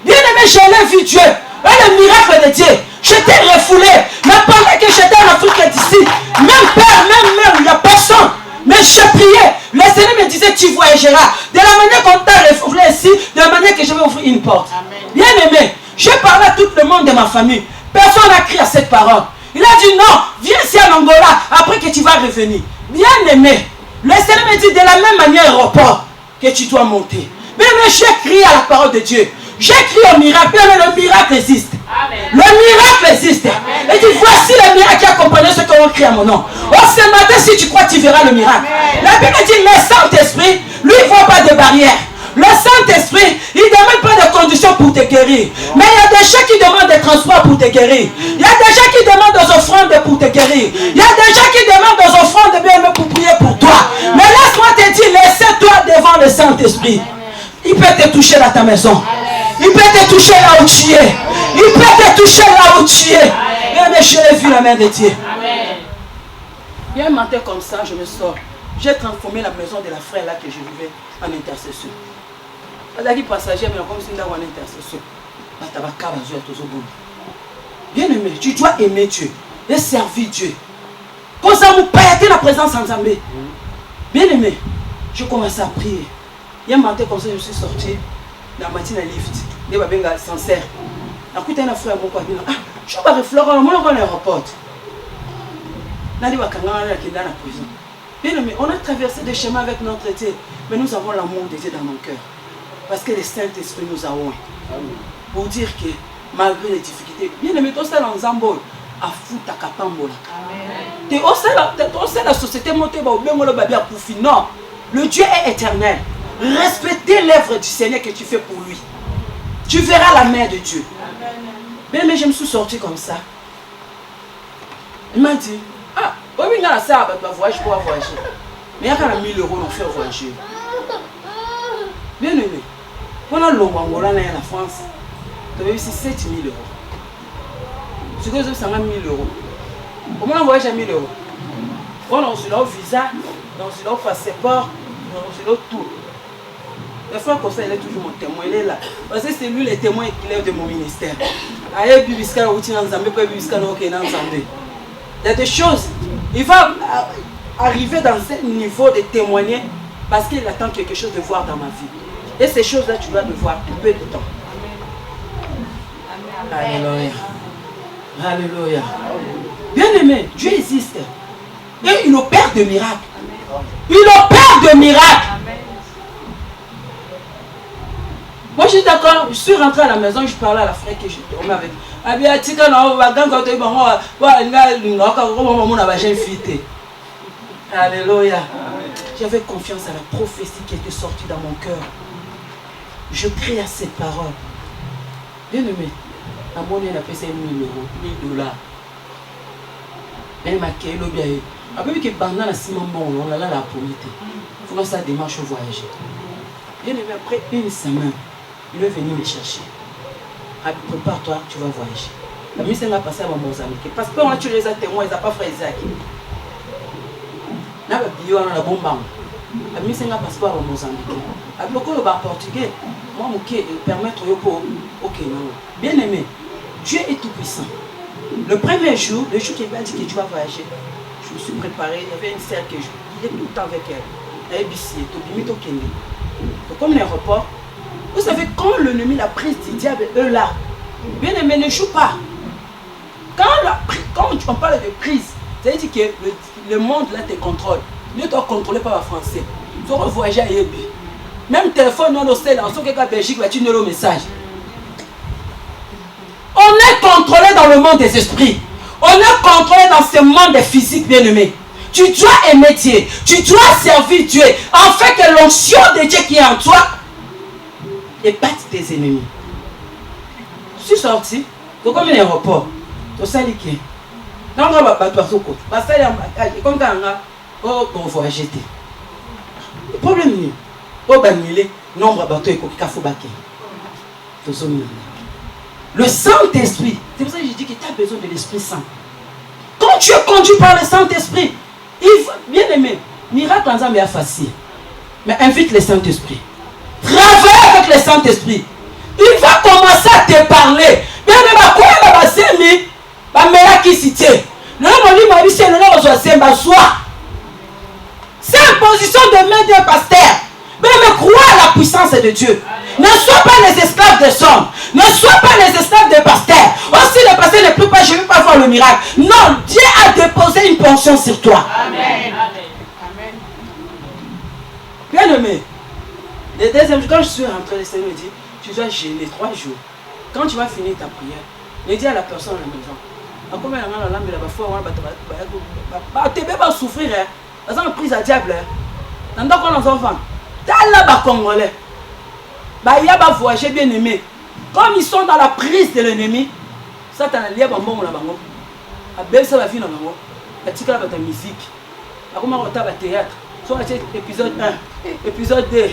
Bien aimé, je l'ai vu Dieu. Et le miracle de Dieu. J'étais refoulé. Mais pendant que j'étais en Afrique d'ici, même père, même mère, il n'y a personne. Mais je priais. Le Seigneur me disait, tu voyageras. De la manière qu'on t'a refoulé ici, de la manière que je vais ouvrir une porte. Amen. Bien aimé, je parlais à tout le monde de ma famille. Personne n'a crié à cette parole. Il a dit non, viens ici en Angola, après que tu vas revenir. Bien aimé, le Seigneur me dit de la même manière aéroport que tu dois monter. Bien aimé, j'ai crié à la parole de Dieu. J'ai crié au miracle. Bien aimé, le miracle existe. Amen. Le miracle existe. Amen. Et dit, voici le miracle qui accompagne ceux qui ont crié à mon nom. Oh, ce matin, si tu crois, tu verras le miracle. Amen. La Bible dit, le Saint-Esprit, lui, il ne voit pas de barrières. Le Saint-Esprit, il ne demande pas de conditions pour te guérir. Mais il y a des gens qui demandent des transports pour te guérir. Il y a des gens qui demandent des offrandes pour te guérir. Il y a des gens qui demandent des offrandes bien pour prier pour toi. Mais laisse-moi te dire, laisse-toi devant le Saint-Esprit. Il peut te toucher dans ta maison. Il peut te toucher là où tu es. Il peut te toucher là où tu es. Mais je l'ai vu la main de Dieu. Bien un matin comme ça, je me sors. J'ai transformé la maison de la frère là que je vivais en intercession. Parce que passager, mais comme si on avait une intercession. Bien aimé, tu dois aimer Dieu et servir Dieu. Quand ça vous paye la présence en Zambé. Bien aimé, je commence à prier. Il y a un matin comme ça, je suis sorti dans la matinée lift. Je suis sincère. Écoutez, un frère, mon copain, je vais réfléchir, moi, on est aéroport. Je suis dans la prison. Bien aimé, on a traversé des chemins avec notre Dieu, mais nous avons l'amour de Dieu dans nos cœurs. Parce que le Saint-Esprit nous a oint. Pour dire que malgré les difficultés, bien aimé, tout ça dans Zambol, à foutre à Kapambola. Tu sais la société montée, non, le Dieu est éternel. Respectez l'œuvre du Seigneur que tu fais pour lui. Tu verras la main de Dieu. Bien aimé, je me suis sorti comme ça. Il m'a dit, ah, oui, il y a ça, tu vas voyager pour voyager. Mais il y a quand même 1000 euros, on fait voyager. Bien aimé, on a l'Angola, la France, tu as eu 7000 euros. Ce que je veux, c'est 1000 euros. Comment on voyage à 1000 euros? On a reçu leur visa, on a reçu leur passeport, on a reçu leur tout. Le frère comme ça, il est toujours mon témoin, il est là. Parce que c'est lui le témoin qu'il est de mon ministère. Aïe, Bibiska, ou Tina Nzambé, pas Bibiska, non, ok, Nzambé. Il y a des choses, il va arriver dans ce niveau de témoigner parce qu'il attend quelque chose de voir dans ma vie. Et ces choses-là, tu dois le voir tout peu de temps. Alléluia. Alléluia. Bien aimé, Dieu existe. Et il opère de miracles. Il opère de miracles. Moi, je suis d'accord, je suis rentré à la maison, je parlais à la frère que je dormais avec. Alléluia. J'avais confiance à la prophétie qui était sortie dans mon cœur. Je prie à cette parole. Bien aimé, la monnaie a payé 1000 euros, 1000 $. Elle m'a accueilli le bien. Après que pendant la semaine, on a la polité. Il faut que ça démarche au voyager. Bien aimé, après une semaine, il est venu me chercher. Prépare-toi, tu vas voyager. La mission va passer à Mozambique. Parce qu'on a tué les témoins, ils n'ont pas fait Isaac. La mission va passer à Mozambique. Avec le portugais, moi, je vais permettre au Kenya. Bien aimé, Dieu est tout puissant. Le premier jour, le jour qu'il m'a dit que tu vas voyager, je me suis préparé. Il y avait une sœur que je disais tout le temps avec elle. Elle est bissier, au Kenya. Donc, comme l'aéroport, vous savez, quand l'ennemi, la prise du diable, eux là, bien aimé, ne joue pas. Quand on parle de prise, ça veut dire que le monde là te contrôle. Ne doit contrôler par le français. Tu dois voyager à Yebi. Même téléphone, non, on sait, dans ce cas, Belgique, tu ne le message. On est contrôlé dans le monde des esprits. On est contrôlé dans ce monde physique, bien aimé. Tu dois aimer Dieu. Tu dois servir Dieu. En fait, que l'onction de Dieu qui est en toi, et battre tes ennemis. Je suis sorti, c'est comme un aéroport. Tu sais que non, on va pas tout côté. Parce que comme quand on voyage, le problème est au banilé, nombre de bateaux et faut baquer. Le Saint-Esprit, c'est pour ça que je dis que tu as besoin de l'Esprit Saint. Quand tu es conduit par le Saint-Esprit, bien aimé, Miracle en Zambie est facile. Mais invite le Saint-Esprit. Travaille avec le Saint-Esprit. Il va commencer à te parler. Bien, mais quoi, il va s'aimer. Il va qui citer. Le nom de c'est le nom de soi. C'est une position de main d'un pasteur. Mais crois à la puissance de Dieu. Ne sois pas les esclaves des hommes. Ne sois pas les esclaves des pasteurs. Aussi le pasteur ne peut pas, je ne vais pas voir le miracle. Non, Dieu a déposé une pension sur toi. Amen. Bien aimé. Le deuxième jour, quand je suis rentré, le Seigneur me dit, tu dois jeûner 3 jours. Quand tu vas finir ta prière, il dit à la personne à la maison, à combien de temps il va pas souffrir. Parce qu'on a pris à diable. Dans nos enfants, t'as là-bas congolais. Il y a des voyageurs bien aimés. Comme ils sont dans la prise de l'ennemi, ça t'as lié à bon là bango. À belle ça va finir bango. À tika la bata musique. À comment on tape théâtre. Soit épisode 1, épisode 2,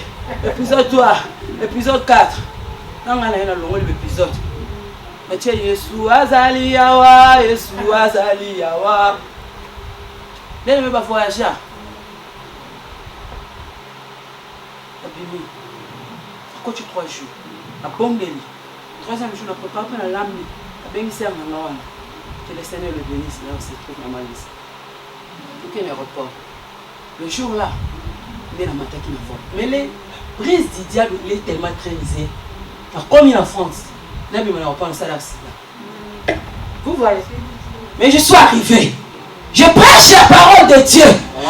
épisode 3, épisode 4. Dans la longue l'épisode. Mais tu es Yesu azali yawa, Yesu azali yawa. Bien aimé pas voyager. Quand tu 3 jours, la bombe de lit. 3e jour, la prépare la lame. La bien ici à Manawan. Que le Seigneur le bénisse là où c'est trop dans ma liste. Aucun aéroport. Le jour là, il est dans ma tête qui me voit. Mais les prises du diable, il est tellement très risé. Comme il est en France, il n'a pas un salaire. Vous voyez. Mais je suis arrivé. Je prêche la parole de Dieu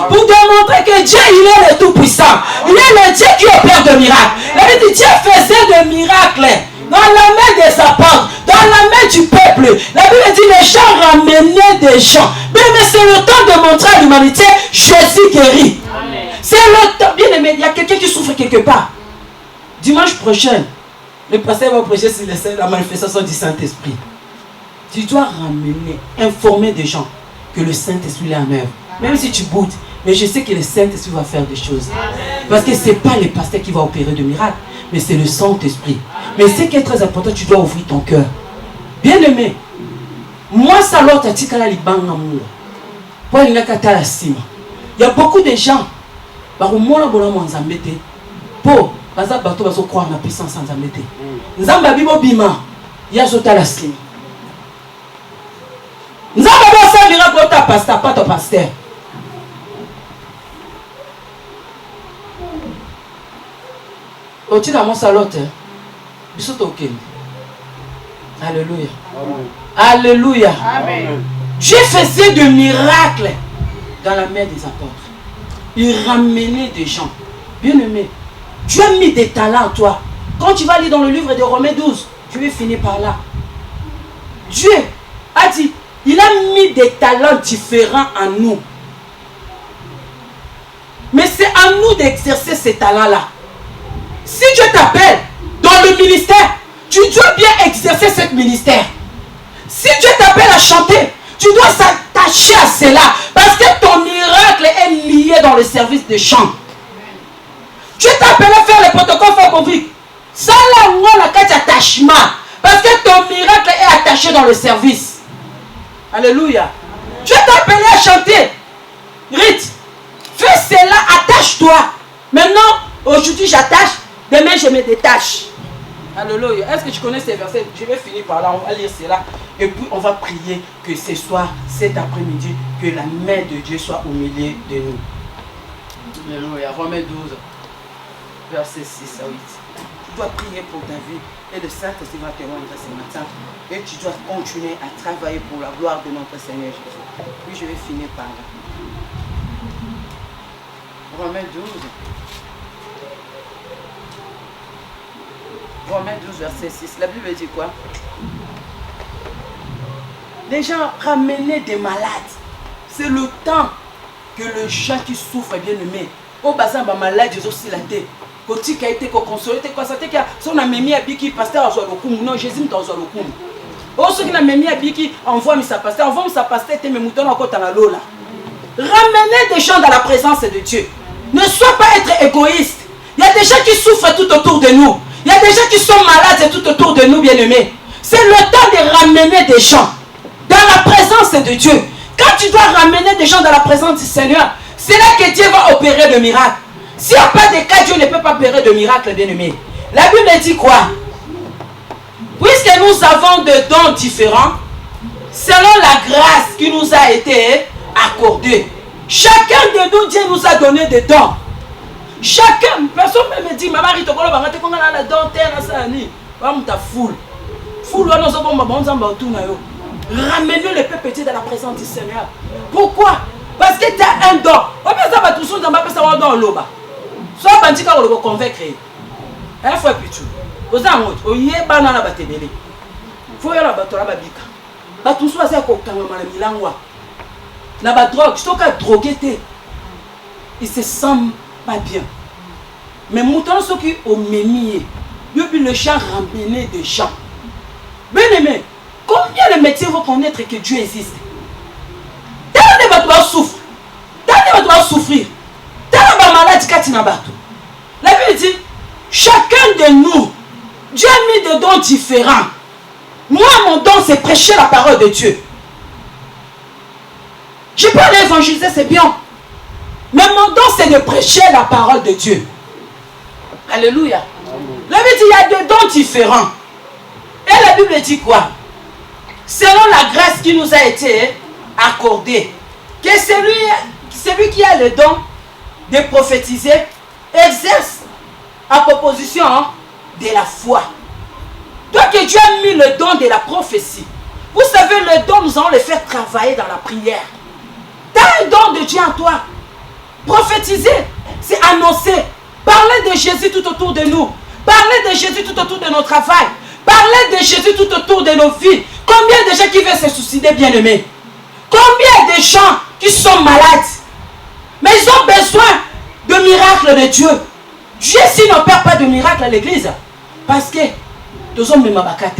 pour démontrer que Dieu, il est le Tout-Puissant. Il est le Dieu qui opère de miracles. La Bible dit Dieu faisait de miracles dans la main des apôtres, dans la main du peuple. La Bible dit les gens ramenaient des gens. Mais c'est le temps de montrer à l'humanité Jésus guérit. C'est le temps. Bien aimé, il y a quelqu'un qui souffre quelque part. Dimanche prochain, le pasteur va prêcher sur la manifestation du Saint-Esprit. Tu dois ramener, informer des gens que le Saint-Esprit est en œuvre. Même si tu boudes, mais je sais que le Saint-Esprit va faire des choses. Parce que ce n'est pas le pasteur qui va opérer de miracles, mais c'est le Saint-Esprit. Mais ce qui est très important, tu dois ouvrir ton cœur. Bien aimé, moi, ça l'autre, il y a beaucoup de gens, pour croire la puissance en Zambété. Nzamba bibo bima, ya zota la slim. Nzamba ba sa miracle ta pasteur, pas ton pasteur. Otina mon salote. Biso token. Alléluia. Alléluia. Amen. Dieu faisait de miracles dans la main des apôtres. Il ramenait des gens. Bien aimé. Dieu a mis des talents en toi. Quand tu vas lire dans le livre de Romains 12, tu vas finir par là. Dieu a dit, il a mis des talents différents en nous. Mais c'est à nous d'exercer ces talents-là. Si Dieu t'appelle dans le ministère, tu dois bien exercer ce ministère. Si Dieu t'appelle à chanter, tu dois s'attacher à cela. Parce que ton miracle est lié dans le service de chant. Dieu t'appelle à faire le protocole fabrique. Ça là, on a la carte d'attachement. Parce que ton miracle est attaché dans le service. Alléluia. Dieu t'a appelé à chanter. Rite. Fais cela, attache-toi. Maintenant, aujourd'hui j'attache, demain je me détache. Alléluia. Est-ce que tu connais ces versets? Je vais finir par là, on va lire cela. Et puis on va prier que ce soir, cet après-midi, que la main de Dieu soit au milieu de nous. Alléluia. Romains 12, verset 6 à 8. Tu dois prier pour ta vie et le Saint-Esprit va te rendre ce matin. Et tu dois continuer à travailler pour la gloire de notre Seigneur Jésus. Puis je vais finir par là. Romains 12. Romains 12, verset 6. La Bible dit quoi? Les gens ramenaient des malades. C'est le temps que le gens qui souffrent bien aimé. Au bassin, malade, Jésus aussi la tête. Quand il a été consolé, son ami a dit qu'il pasteur a le coup. Non, Jésus dans le coup. Oh, ceux qui n'ont même pas dit qu'il envoie sa pasteur, envoie sa pasteur, et mes moutons encore dans la lola. Ramenez des gens dans la présence de Dieu. Ne sois pas être égoïste. Il y a des gens qui souffrent tout autour de nous. Il y a des gens qui sont malades tout autour de nous, bien-aimés. C'est le temps de ramener des gens dans la présence de Dieu. Quand tu dois ramener des gens dans la présence du Seigneur, c'est là que Dieu va opérer le miracle. S'il n'y a pas de cas, Dieu ne peut pas opérer de miracle, bien-aimé. La Bible dit quoi? Puisque nous avons des dons différents, selon la grâce qui nous a été accordée. Chacun de nous, Dieu nous a donné des dons. Chacun, personne ne me dit, maman, tu as un don, tu as foule. Ramenez le peuple petit dans la présence du Seigneur. Pourquoi? Parce que tu as un don. Soit bandit quand on le convaincre. Il faut plus tout. Aux amours, au yé banana batebele. Faut y aller batola babika. Batou soit ça ko kangama la milangwa. Na ba drogue, je toka droguer té. Il se sent pas bien. Mais mouton ceux qui au mémier, depuis le champ ramener des gens. Bien aimé, combien de métiers vont connaître que Dieu existe? Tant de bateaux souffrent. Tant de bateaux souffrir. Tant de malades katina bateau. La Bible dit, chacun de nous, Dieu a mis des dons différents. Moi, mon don, c'est prêcher la parole de Dieu. Je peux aller évangéliser, c'est bien. Mais mon don, c'est de prêcher la parole de Dieu. Alléluia. La Bible dit, il y a des dons différents. Et la Bible dit quoi? Selon la grâce qui nous a été accordée, que celui qui a le don de prophétiser exerce en proposition de la foi. Toi que Dieu a mis le don de la prophétie. Vous savez, le don, nous allons le faire travailler dans la prière. Tu as un don de Dieu en toi. Prophétiser, c'est annoncer. Parler de Jésus tout autour de nous. Parler de Jésus tout autour de notre travail. Parler de Jésus tout autour de nos vies. Combien de gens qui veulent se suicider, bien-aimés? Combien de gens qui sont malades? Mais ils ont besoin de miracles de Dieu. Dieu s'il n'opère pas de miracles à l'église. Parce que nous sommes même bakate.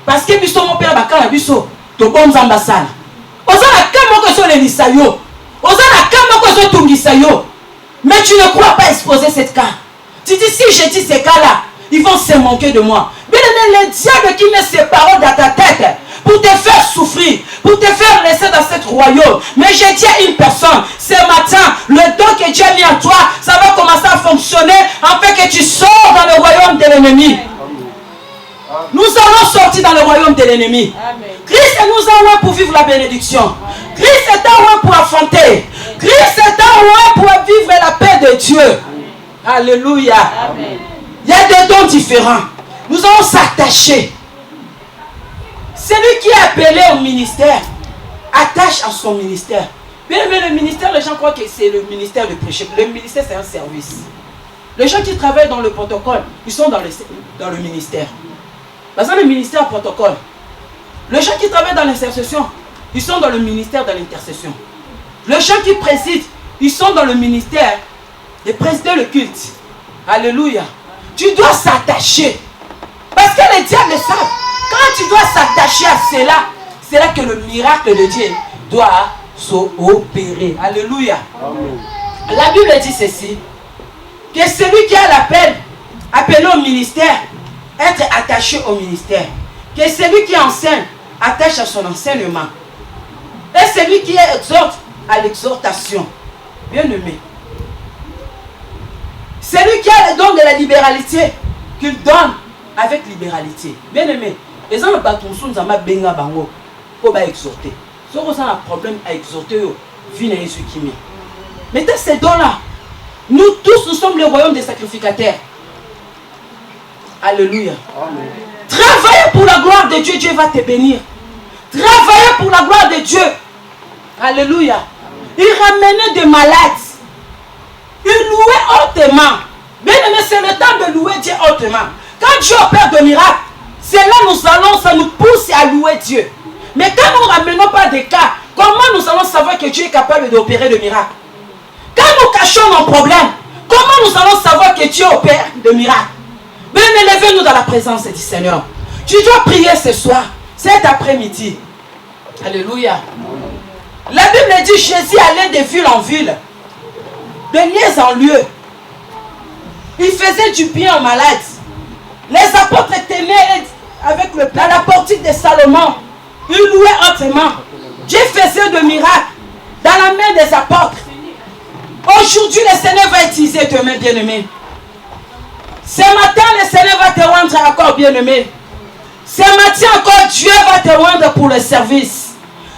Parce que nous sommes père bakala biso to bonnes ambassades. Osana kamo ko so le lisayo. Osana kamo ko so tungisayo. Mais tu ne crois pas exposer cette cas. Tu dis si je dis ces cas-là, ils vont se manquer de moi. Mais le diable qui met ses paroles dans ta tête pour te faire souffrir, pour te faire laisser dans cette royaume. Mais je dis à une personne, ce matin, le don que Dieu a mis en toi, ça va commencer à fonctionner afin que tu sors dans le royaume de l'ennemi. Nous allons sortir dans le royaume de l'ennemi. Christ nous a envoyé pour vivre la bénédiction. Christ est envoyé pour affronter. Christ est envoyé pour vivre la paix de Dieu. Alléluia. Amen. Il y a des dons différents. Nous allons s'attacher. Celui qui est appelé au ministère attache à son ministère. Mais le ministère, les gens croient que c'est le ministère de prêcher. Le ministère, c'est un service. Les gens qui travaillent dans le protocole, ils sont dans le ministère. Parce que le ministère protocole. Les gens qui travaillent dans l'intercession, ils sont dans le ministère de l'intercession. Les gens qui président, ils sont dans le ministère de présider le culte. Alléluia. Tu dois s'attacher. Parce que les diables savent. Quand tu dois s'attacher à cela, c'est là que le miracle de Dieu doit s'opérer. Alléluia. Amen. La Bible dit ceci. Que celui qui a l'appel, appelé au ministère, être attaché au ministère. Que celui qui enseigne, attache à son enseignement. Et celui qui exhorte, à l'exhortation. Bien aimé. Celui qui a le don de la libéralité, qu'il donne avec libéralité. Bien aimé. Les gens ne battent pas tous les benga bango pour exhorter. Si on a un problème à exhorter, viens à Jésus qui met. Mettez ces dons-là. Nous tous, nous sommes le royaume des sacrificateurs. Alléluia. Amen. Travaille pour la gloire de Dieu, Dieu va te bénir. Travaille pour la gloire de Dieu. Alléluia. Il ramenait des malades. Il louait hautement. Bien aimé, c'est le temps de louer Dieu hautement. Quand Dieu opère de miracles, c'est là nous allons, ça nous pousse à louer Dieu. Mais quand nous ne ramenons pas des cas, comment nous allons savoir que Dieu est capable d'opérer de miracles? Quand nous cachons nos problèmes, comment nous allons savoir que Dieu opère de miracles? Bien, élevez-nous dans la présence du Seigneur. Tu dois prier ce soir, cet après-midi. Alléluia. La Bible dit Jésus allait de ville en ville, de lieu en lieu. Il faisait du bien aux malades. Les apôtres tenaient avec le plan, la portique de Salomon. Ils louaient hautement. Dieu faisait de miracles dans la main des apôtres. Aujourd'hui, le Seigneur va utiliser tes mains, bien-aimé. Ce matin, le Seigneur va te rendre encore, bien-aimé. Ce matin encore, Dieu va te rendre pour le service.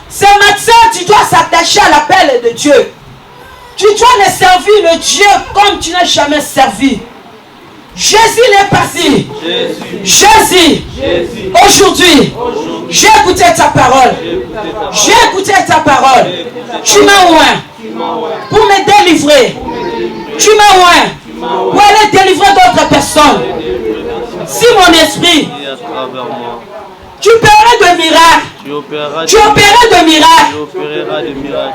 Ce matin, tu dois s'attacher à l'appel de Dieu. Tu dois le servir, le Dieu, comme tu n'as jamais servi. Jésus est parti. Jésus. Aujourd'hui, j'ai écouté ta parole. J'ai écouté ta parole. Tu m'as oint pour me délivrer. Tu m'as oint pour aller délivrer d'autres personnes. Si mon esprit, tu opéreras de miracles. Tu opéreras de miracles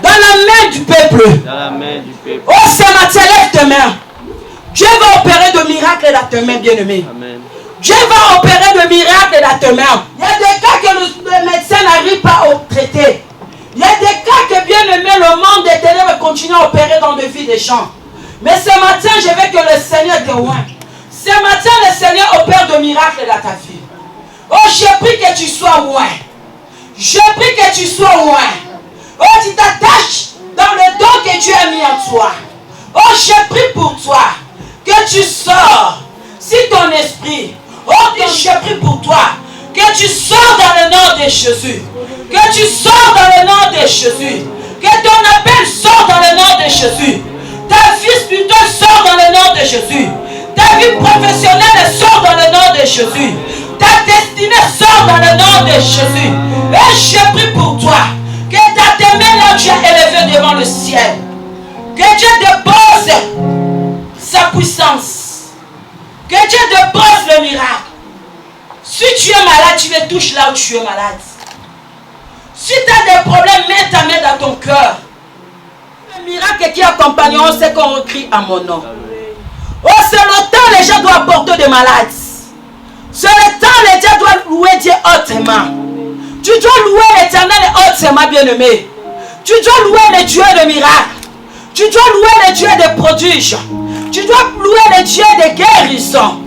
dans la main du peuple. Oh, ce matin, lève tes mains. Dieu va opérer de miracles dans tes mains, bien-aimé. Dieu va opérer de miracles dans tes mains. Il y a des cas que le médecin n'arrive pas à traiter. Il y a des cas que, bien-aimé, le monde des ténèbres continue à opérer dans des vies des gens. Mais ce matin, je veux que le Seigneur te oint. Ce matin, le Seigneur opère de miracles dans ta vie. Oh, je prie que tu sois oint. Je prie que tu sois oint. Oh, tu t'attaches dans le don que Dieu a mis en toi. Oh, je prie pour toi que tu sors. Si ton esprit, oh, je prie pour toi que tu sors dans le nom de Jésus. Que tu sors dans le nom de Jésus. Que ton appel sort dans le nom de Jésus. Ta vie spirituelle sort dans le nom de Jésus. Ta vie professionnelle sort dans le nom de Jésus. Ta destinée sort dans le nom de Jésus. Et je prie pour toi que dans tes mains là tu es élevé devant le ciel. Que Dieu dépose sa puissance. Que Dieu dépose le miracle. Si tu es malade, tu le touches là où tu es malade. Si tu as des problèmes, mets ta main dans ton cœur. Le miracle qui accompagneront, c'est qu'on crie à mon nom. Oh, c'est le temps les gens doivent porter des malades. C'est le temps les gens doivent louer Dieu hautement. Tu dois louer l'Éternel hautement, bien-aimé. Tu dois louer le Dieu de miracles. Tu dois louer le Dieu des prodiges. Tu dois louer le Dieu des guérissons.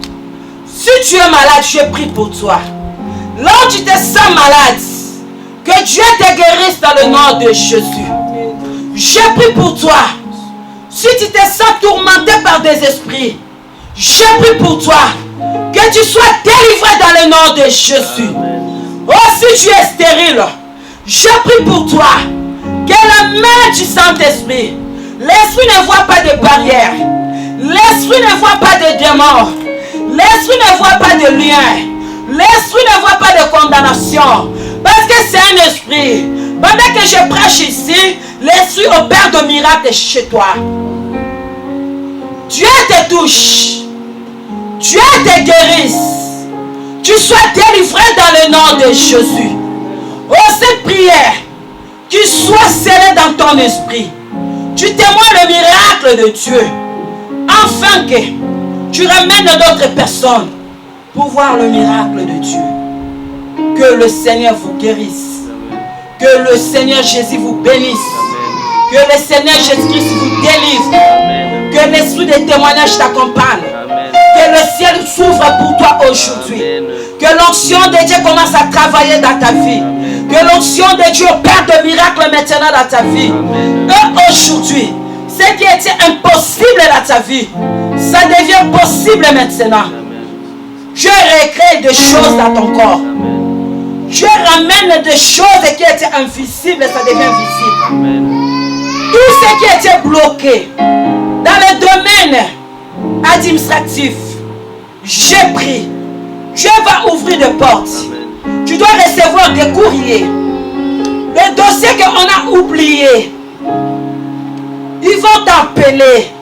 Si tu es malade, je prie pour toi. Là où tu te sens malade, que Dieu te guérisse dans le nom de Jésus. Je prie pour toi. Si tu te sens tourmenté par des esprits, je prie pour toi que tu sois délivré dans le nom de Jésus. Oh, si tu es stérile, je prie pour toi que la main du Saint-Esprit, l'esprit ne voit pas de barrière, l'esprit ne voit pas de démons, l'esprit ne voit pas de lien, l'esprit ne voit pas de condamnation, parce que c'est un esprit. Pendant que je prêche ici, l'esprit opère de miracles chez toi. Dieu te touche. Dieu te guérisse. Tu sois délivré dans le nom de Jésus. Oh, cette prière, qu'il soit scellée dans ton esprit. Tu témoignes le miracle de Dieu. Afin que tu ramènes d'autres personnes pour voir le miracle de Dieu. Que le Seigneur vous guérisse. Que le Seigneur Jésus vous bénisse. Que le Seigneur Jésus-Christ vous délivre. Que l'esprit de témoignage t'accompagne. Que le ciel s'ouvre pour toi aujourd'hui. Que l'onction de Dieu commence à travailler dans ta vie. Que l'onction de Dieu opère de miracles maintenant dans ta vie. Et aujourd'hui, ce qui était impossible dans ta vie, ça devient possible maintenant. Dieu recrée des choses dans ton corps. Dieu ramène des choses qui étaient invisibles, ça devient visible. Tout ce qui était bloqué dans le domaine administratif, j'ai pris. Dieu va ouvrir des portes. Tu dois recevoir des courriers. Les dossiers qu'on a oubliés, ils vont t'appeler.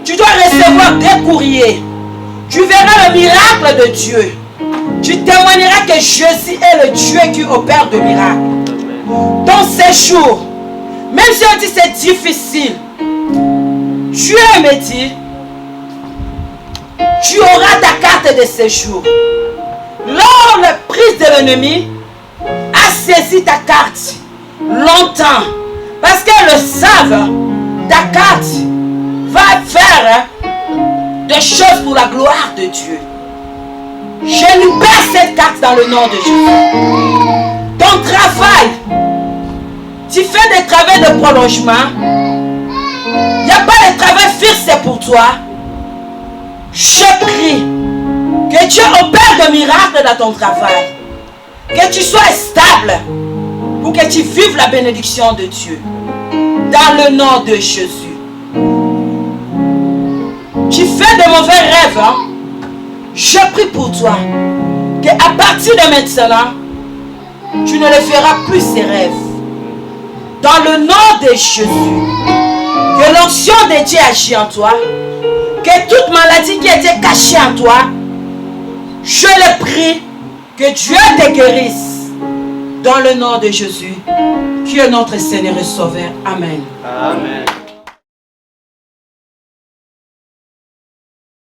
Tu dois recevoir des courriers. Tu verras le miracle de Dieu. Tu témoigneras que Jésus est le Dieu qui opère de miracles. Ton séjour, même si on dit c'est difficile, Dieu me dit, tu auras ta carte de séjour. Lors de la prise de l'ennemi a saisi ta carte longtemps, parce qu'elles savent, ta carte va faire des choses pour la gloire de Dieu. Je libère cette carte dans le nom de Jésus. Ton travail, tu fais des travaux de prolongement. Il y a n'as pas de travail fixe pour toi, je prie que Dieu opère de miracles dans ton travail. Que tu sois stable pour que tu vives la bénédiction de Dieu. Dans le nom de Jésus. Tu fais de mauvais rêves. Hein? Je prie pour toi qu'à partir de maintenant, tu ne le feras plus ces rêves. Dans le nom de Jésus. Que l'onction de Dieu agit en toi. Que toute maladie qui était cachée en toi, je le prie que Dieu te guérisse. Dans le nom de Jésus, qui est notre Seigneur et Sauveur. Amen. Amen.